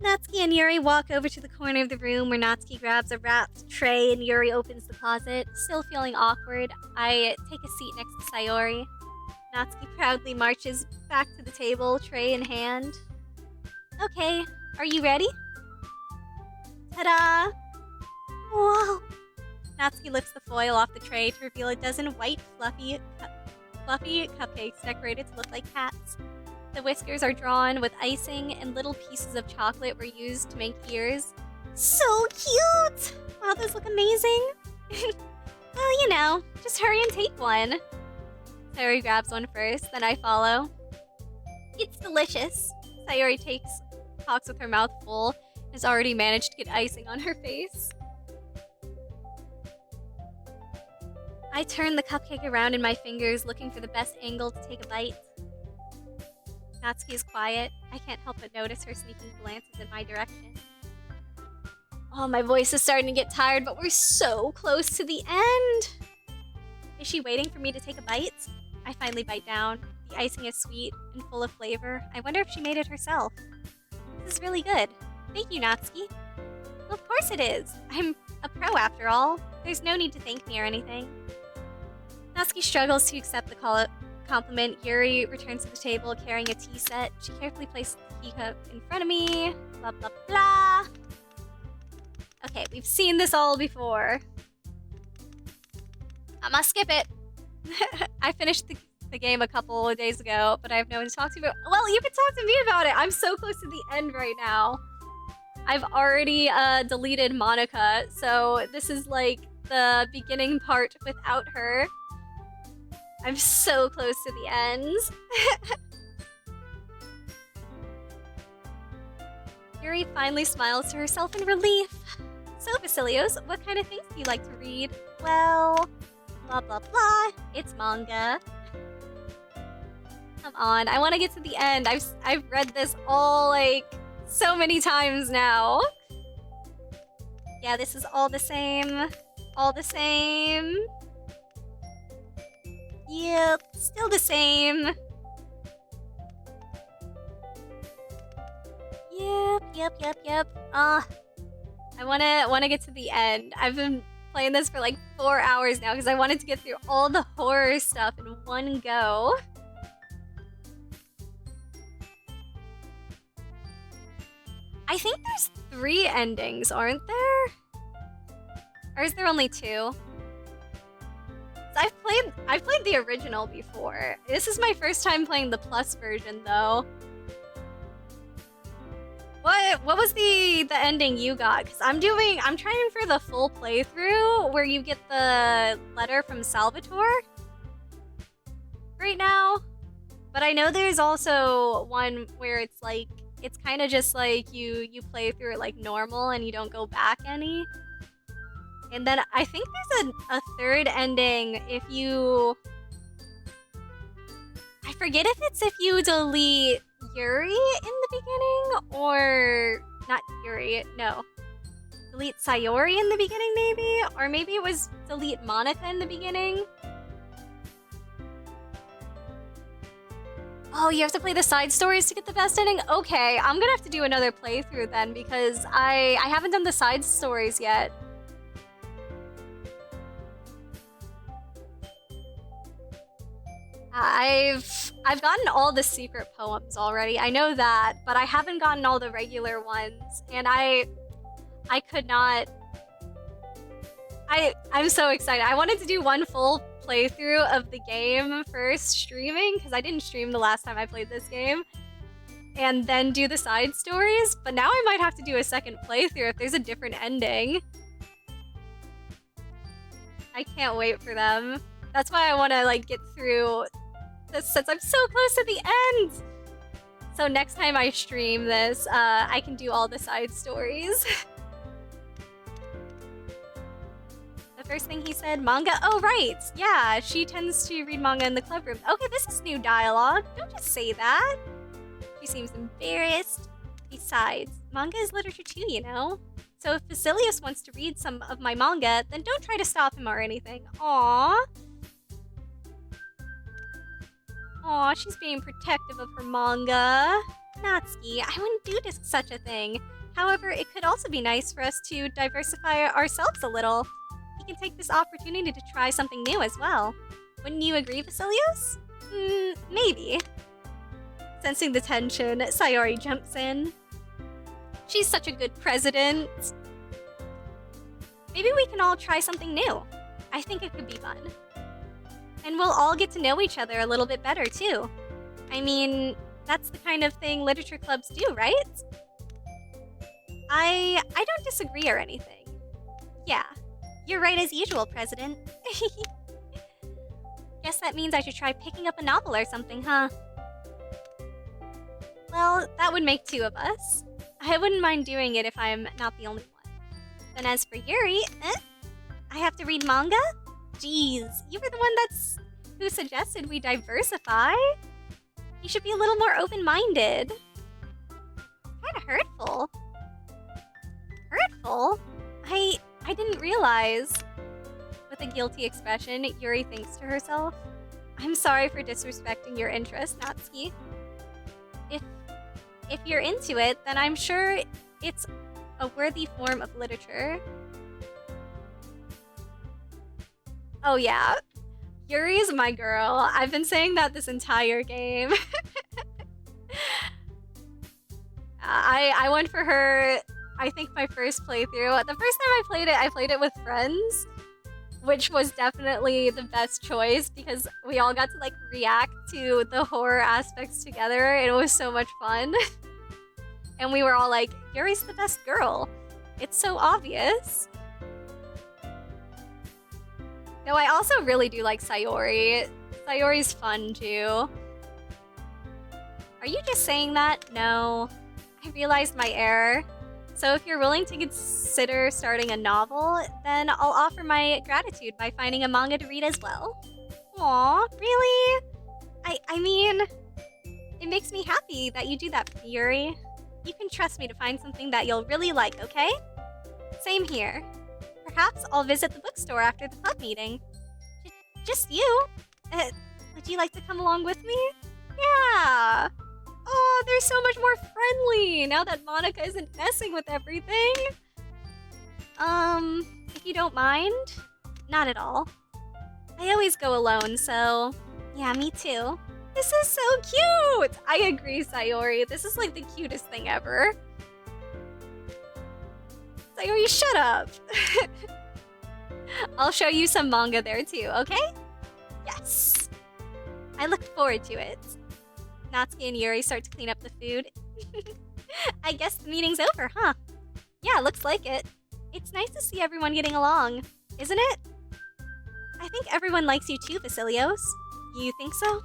Natsuki and Yuri walk over to the corner of the room where Natsuki grabs a wrapped tray and Yuri opens the closet. Still feeling awkward, I take a seat next to Sayori. Natsuki proudly marches back to the table, tray in hand. Okay, are you ready? Ta-da! Whoa! Natsuki lifts the foil off the tray to reveal a dozen white, fluffy cupcakes decorated to look like hats. The whiskers are drawn with icing, and little pieces of chocolate were used to make ears. So cute! Wow, those look amazing! Well, you know, just hurry and take one. Sayori grabs one first, then I follow. It's delicious. Sayori talks with her mouth full, and has already managed to get icing on her face. I turn the cupcake around in my fingers, looking for the best angle to take a bite. Natsuki is quiet. I can't help but notice her sneaking glances in my direction. Oh, my voice is starting to get tired, but we're so close to the end! Is she waiting for me to take a bite? I finally bite down. The icing is sweet and full of flavor. I wonder if she made it herself. This is really good. Thank you, Natsuki. Well, of course it is. I'm a pro after all. There's no need to thank me or anything. Natsuki struggles to accept the compliment. Yuri returns to the table carrying a tea set. She carefully places the teacup in front of me. Blah, blah, blah. Okay, we've seen this all before. I'm gonna skip it. I finished the game a couple of days ago, but I have no one to talk to about. Well, you can talk to me about it. I'm so close to the end right now. I've already deleted Monika, so this is like the beginning part without her. I'm so close to the ends. Yuri finally smiles to herself in relief. So, Vasilios, what kind of things do you like to read? Well, blah blah blah. It's manga. Come on, I want to get to the end. I've read this all like so many times now. Yeah, this is all the same. All the same. Yep, still the same. Yep. I wanna get to the end. I've been playing this for like 4 hours now because I wanted to get through all the horror stuff in one go. I think there's 3 endings, aren't there? Or is there only 2? I've played the original before. This is my first time playing the Plus version, though. What was the ending you got? Because I'm trying for the full playthrough where you get the letter from Salvatore right now. But I know there's also one where it's like it's kind of just like you play through it like normal and you don't go back any. And then I think there's a third ending if you... I forget if it's if you delete Yuri in the beginning or... Not Yuri, no. Delete Sayori in the beginning maybe? Or maybe it was delete Monika in the beginning? Oh, you have to play the side stories to get the best ending? Okay, I'm gonna have to do another playthrough then because I haven't done the side stories yet. I've gotten all the secret poems already. I know that, but I haven't gotten all the regular ones, and I could not. I'm so excited. I wanted to do one full playthrough of the game first streaming because I didn't stream the last time I played this game, and then do the side stories. But now I might have to do a second playthrough if there's a different ending. I can't wait for them. That's why I want to like get through this since I'm so close to the end. So next time I stream this, I can do all the side stories. The first thing he said, manga? Oh, right. Yeah, she tends to read manga in the club room. Okay, this is new dialogue. Don't just say that. She seems embarrassed. Besides, manga is literature too, you know? So if Vasilius wants to read some of my manga, then don't try to stop him or anything. Aww. Aw, she's being protective of her manga. Natsuki, I wouldn't do such a thing. However, it could also be nice for us to diversify ourselves a little. We can take this opportunity to try something new as well. Wouldn't you agree, Vasilios? Maybe. Sensing the tension, Sayori jumps in. She's such a good president. Maybe we can all try something new. I think it could be fun. And we'll all get to know each other a little bit better, too. I mean, that's the kind of thing literature clubs do, right? I don't disagree or anything. Yeah, you're right as usual, President. Guess that means I should try picking up a novel or something, huh? Well, that would make 2 of us. I wouldn't mind doing it if I'm not the only one. Then as for Yuri, I have to read manga? Jeez, you were the one who suggested we diversify. You should be a little more open-minded. Kinda hurtful. Hurtful? I didn't realize. With a guilty expression, Yuri thinks to herself, I'm sorry for disrespecting your interest, Natsuki. If you're into it, then I'm sure it's a worthy form of literature. Oh yeah, Yuri's my girl. I've been saying that this entire game. I went for her, I think my first playthrough. The first time I played it with friends, which was definitely the best choice because we all got to like react to the horror aspects together. It was so much fun. And we were all like, Yuri's the best girl. It's so obvious. No, I also really do like Sayori. Sayori's fun too. Are you just saying that? No. I realized my error. So if you're willing to consider starting a novel, then I'll offer my gratitude by finding a manga to read as well. Aw, really? I mean, it makes me happy that you do that for me, Yuri. You can trust me to find something that you'll really like, okay? Same here. Perhaps I'll visit the bookstore after the club meeting. Just you? Would you like to come along with me? Yeah! Oh, they're so much more friendly now that Monika isn't messing with everything. If you don't mind? Not at all. I always go alone, so yeah, me too. This is so cute! I agree, Sayori. This is like the cutest thing ever. Sayori, shut up! I'll show you some manga there too, okay? Yes! I look forward to it. Natsuki and Yuri start to clean up the food. I guess the meeting's over, huh? Yeah, looks like it. It's nice to see everyone getting along, isn't it? I think everyone likes you too, Vasilios. You think so?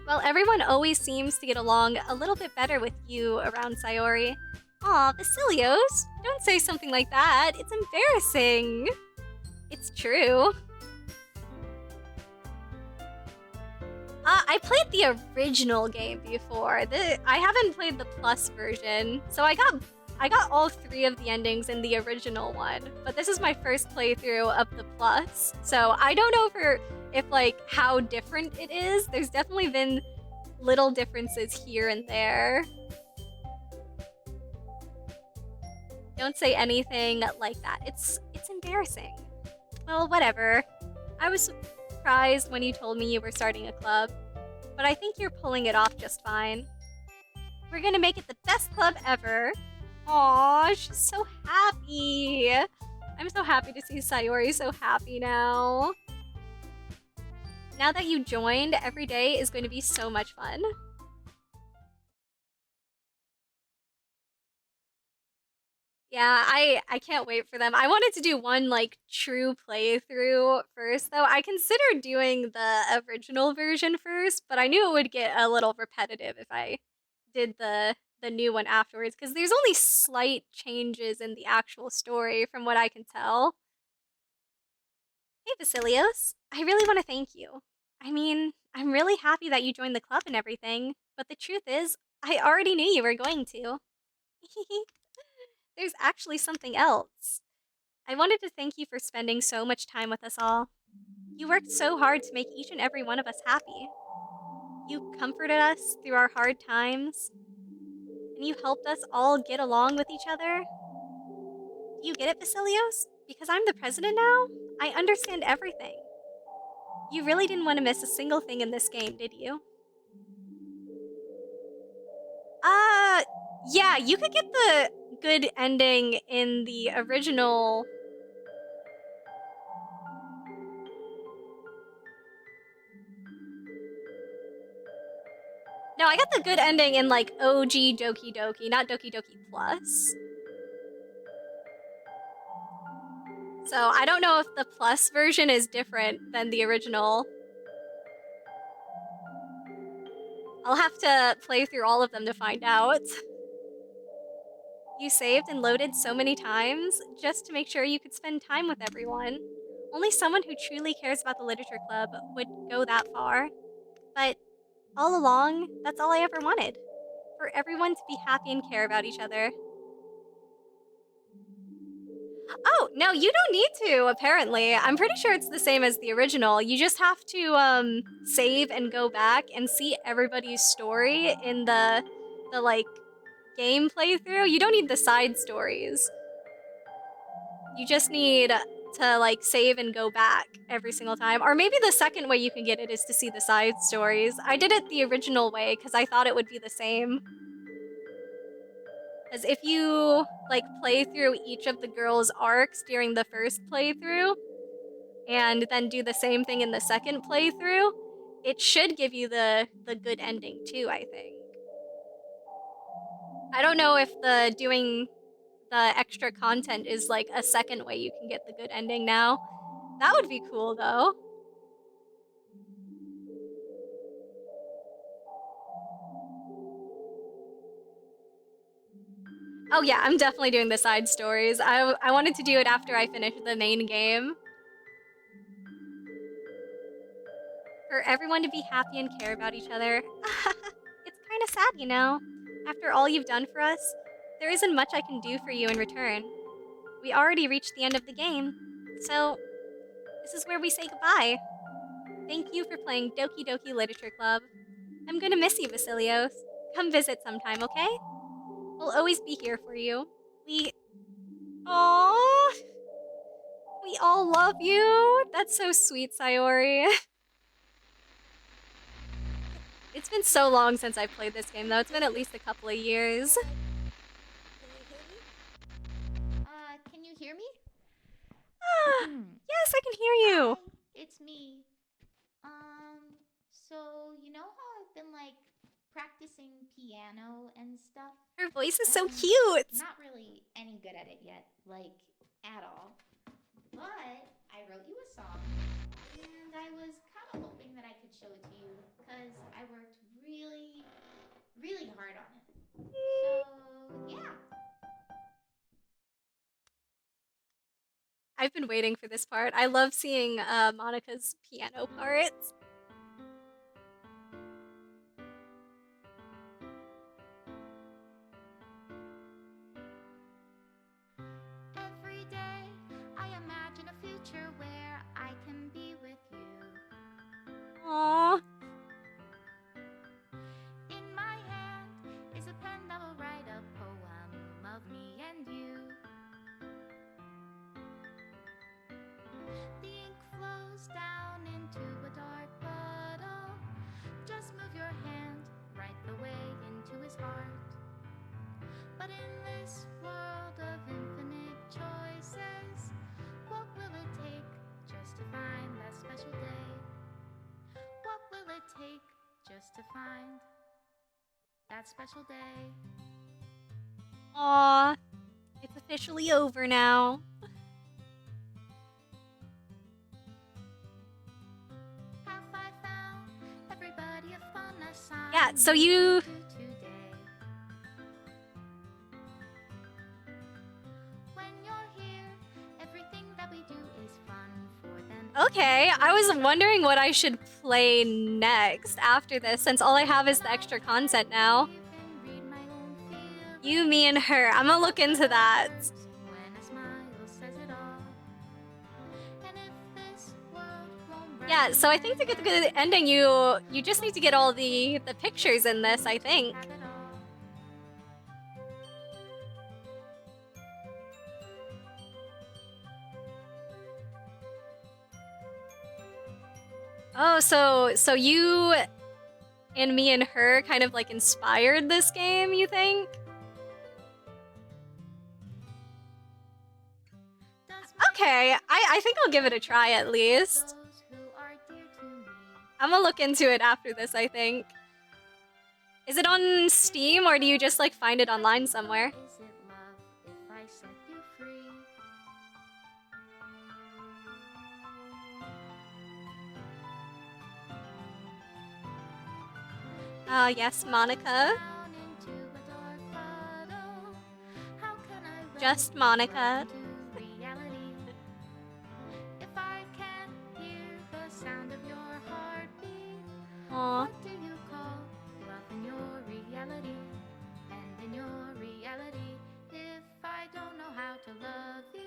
Well, everyone always seems to get along a little bit better with you around Sayori. Aw, Vasilios, don't say something like that. It's embarrassing. It's true. I played the original game before. I haven't played the Plus version, so I got all 3 of the endings in the original one. But this is my first playthrough of the Plus, so I don't know if like how different it is. There's definitely been little differences here and there. Don't say anything like that. It's embarrassing. Well, whatever. I was surprised when you told me you were starting a club, but I think you're pulling it off just fine. We're gonna make it the best club ever. Aw, she's so happy. I'm so happy to see Sayori so happy now. Now that you joined, every day is going to be so much fun. Yeah, I can't wait for them. I wanted to do one like true playthrough first though. I considered doing the original version first, but I knew it would get a little repetitive if I did the new one afterwards because there's only slight changes in the actual story from what I can tell. Hey Vasilios, I really want to thank you. I mean, I'm really happy that you joined the club and everything, but the truth is, I already knew you were going to. There's actually something else. I wanted to thank you for spending so much time with us all. You worked so hard to make each and every one of us happy. You comforted us through our hard times, and you helped us all get along with each other. Do you get it, Vasilios? Because I'm the president now, I understand everything. You really didn't want to miss a single thing in this game, did you? Uh, yeah, you could get the good ending in the original. No, I got the good ending in like OG Doki Doki, not Doki Doki Plus. So I don't know if the Plus version is different than the original. I'll have to play through all of them to find out. You saved and loaded so many times just to make sure you could spend time with everyone. Only someone who truly cares about the literature club would go that far. But all along, that's all I ever wanted. For everyone to be happy and care about each other. Oh, no, you don't need to, apparently. I'm pretty sure it's the same as the original. You just have to save and go back and see everybody's story in the like game playthrough. You don't need the side stories. You just need to like save and go back every single time. Or maybe the second way you can get it is to see the side stories. I did it the original way because I thought it would be the same. Because if you like play through each of the girls' arcs during the first playthrough and then do the same thing in the second playthrough, it should give you the good ending too, I think. I don't know if the doing the extra content is like a second way you can get the good ending now. That would be cool though. Oh yeah, I'm definitely doing the side stories. I wanted to do it after I finished the main game. For everyone to be happy and care about each other. It's kind of sad, you know. After all you've done for us, there isn't much I can do for you in return. We already reached the end of the game, so this is where we say goodbye. Thank you for playing Doki Doki Literature Club. I'm gonna miss you, Vasilios. Come visit sometime, okay? We'll always be here for you. We... Aww! We all love you! That's so sweet, Sayori. It's been so long since I've played this game, though. It's been at least a couple of years. Can you hear me? Yes, I can hear you. Hi, it's me. So you know how I've been like practicing piano and stuff? Her voice is so Um, cute. Not really any good at it yet, like at all. But I wrote you a song, and I was kind of hoping that I could show it to you because I worked really, really hard on it. So, yeah. I've been waiting for this part. I love seeing Monika's piano parts. Every day I imagine a future where I can be with you. Aww. In my hand is a pen that will write a poem of me and you. The ink flows down into a dark puddle. Just move your hand right the way into his heart. But in this world of infinite choices, what will it take just to find that special day? What will it take just to find that special day? Aww. It's officially over now. Have I found everybody a fun assignment Yeah, so you... to today? When you're here, everything that we do is fun for them. Okay, I was wondering what I should play next after this, since all I have is the extra content now. You, me, and her. I'm gonna look into that. When a smile says it all. And if this world won't Yeah, so I think to get the good ending, you just need to get all the pictures in this, I think. have it all. Oh, so you and me and her kind of like inspired this game, you think? Okay, I think I'll give it a try at least. Those who are dear to me. I'm gonna look into it after this, I think. Is it on Steam or do you just like find it online somewhere? Is it love if I set you free? Yes, Monika. Down into a dark puddle. How can I run Just Monika. to reality? If I can't hear the sound of your heartbeat, Aw. what do you call love in your reality? And in your reality, if I don't know how to love you.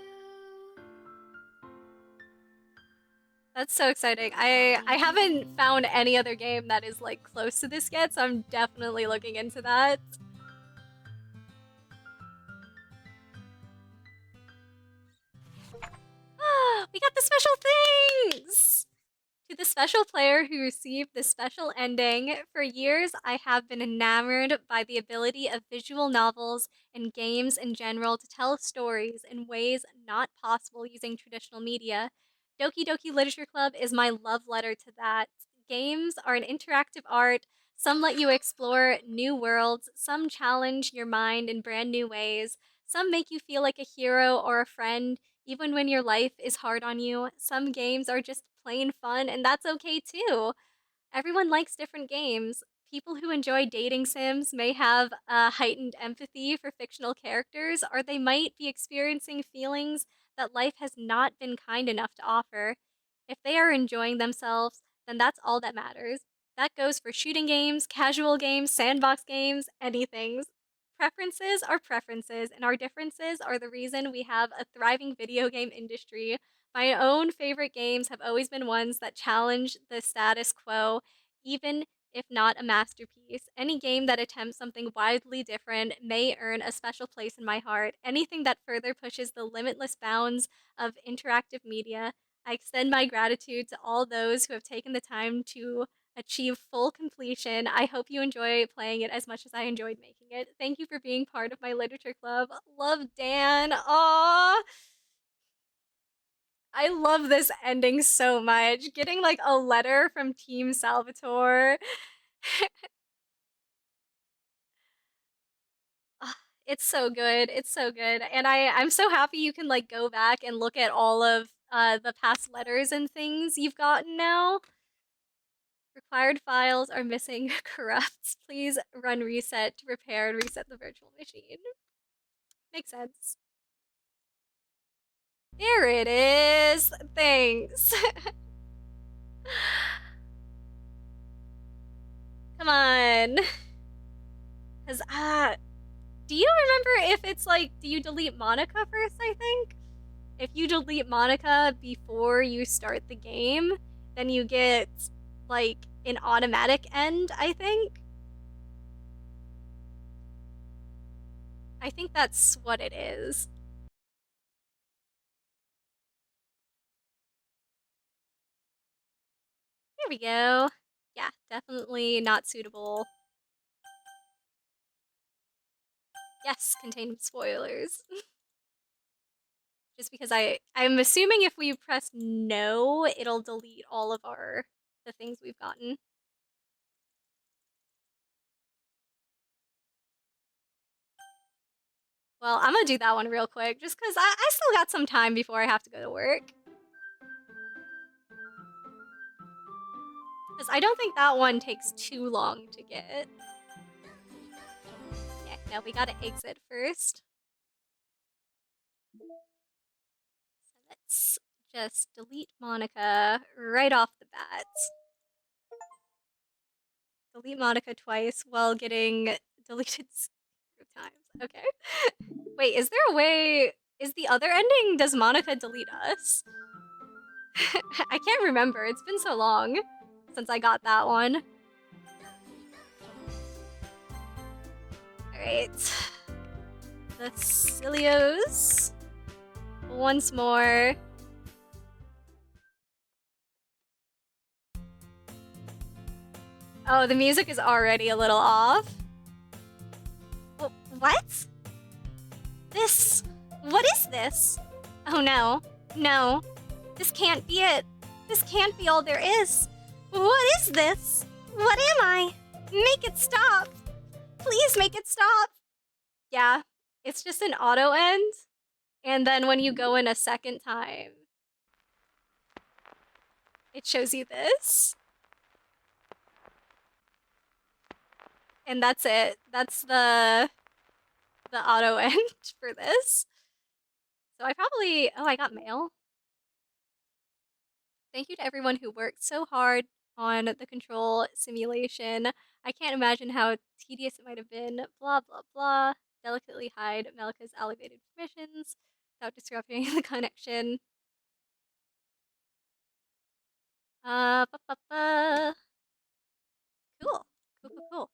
That's so exciting. I haven't found any other game that is like close to this yet, so I'm definitely looking into that. We got the special things! To the special player who received the special ending, for years I have been enamored by the ability of visual novels and games in general to tell stories in ways not possible using traditional media. Doki Doki Literature Club is my love letter to that. Games are an interactive art. Some let you explore new worlds, some challenge your mind in brand new ways, some make you feel like a hero or a friend, even when your life is hard on you. Some games are just plain fun, and that's okay too. Everyone likes different games. People who enjoy dating sims may have a heightened empathy for fictional characters, or they might be experiencing feelings that life has not been kind enough to offer. If they are enjoying themselves, then that's all that matters. That goes for shooting games, casual games, sandbox games, anything. Preferences are preferences, and our differences are the reason we have a thriving video game industry. My own favorite games have always been ones that challenge the status quo, even if not a masterpiece. Any game that attempts something wildly different may earn a special place in my heart. Anything that further pushes the limitless bounds of interactive media. I extend my gratitude to all those who have taken the time to achieve full completion. I hope you enjoy playing it as much as I enjoyed making it. Thank you for being part of my literature club. Love, Dan. Aww. I love this ending so much. Getting like a letter from Team Salvatore. Ah, it's so good. It's so good. And I'm so happy you can like go back and look at all of the past letters and things you've gotten now. Required files are missing corrupts. Please run reset to repair and reset the virtual machine. Makes sense. There it is. Thanks. Come on. Cause do you remember if it's like, do you delete Monika first, I think? If you delete Monika before you start the game, then you get like an automatic end, I think. I think that's what it is. There we go. Yeah, definitely not suitable. Yes, contain spoilers. Just because I'm assuming if we press no, it'll delete all of the things we've gotten. Well, I'm gonna do that one real quick, just because I still got some time before I have to go to work. Because I don't think that one takes too long to get. Okay, no, we gotta exit first. So let's just delete Monika right off the bat. Delete Monika twice while getting deleted times. Okay. Wait, is there a way? Is the other ending? Does Monika delete us? I can't remember. It's been so long since I got that one. Alright. The Cilios. Once more. Oh, the music is already a little off. Oh, what? This. What is this? Oh no. No. This can't be it. This can't be all there is. What is this? What am I? Make it stop. Please make it stop. Yeah, it's just an auto end. And then when you go in a second time, it shows you this. And that's it. That's the auto end for this. So I probably, oh, I got mail. Thank you to everyone who worked so hard on the control simulation. I can't imagine how tedious it might have been. Blah, blah, blah. Delicately hide Melika's elevated permissions without disrupting the connection. Ba, ba, ba. Cool. Cool, cool, cool.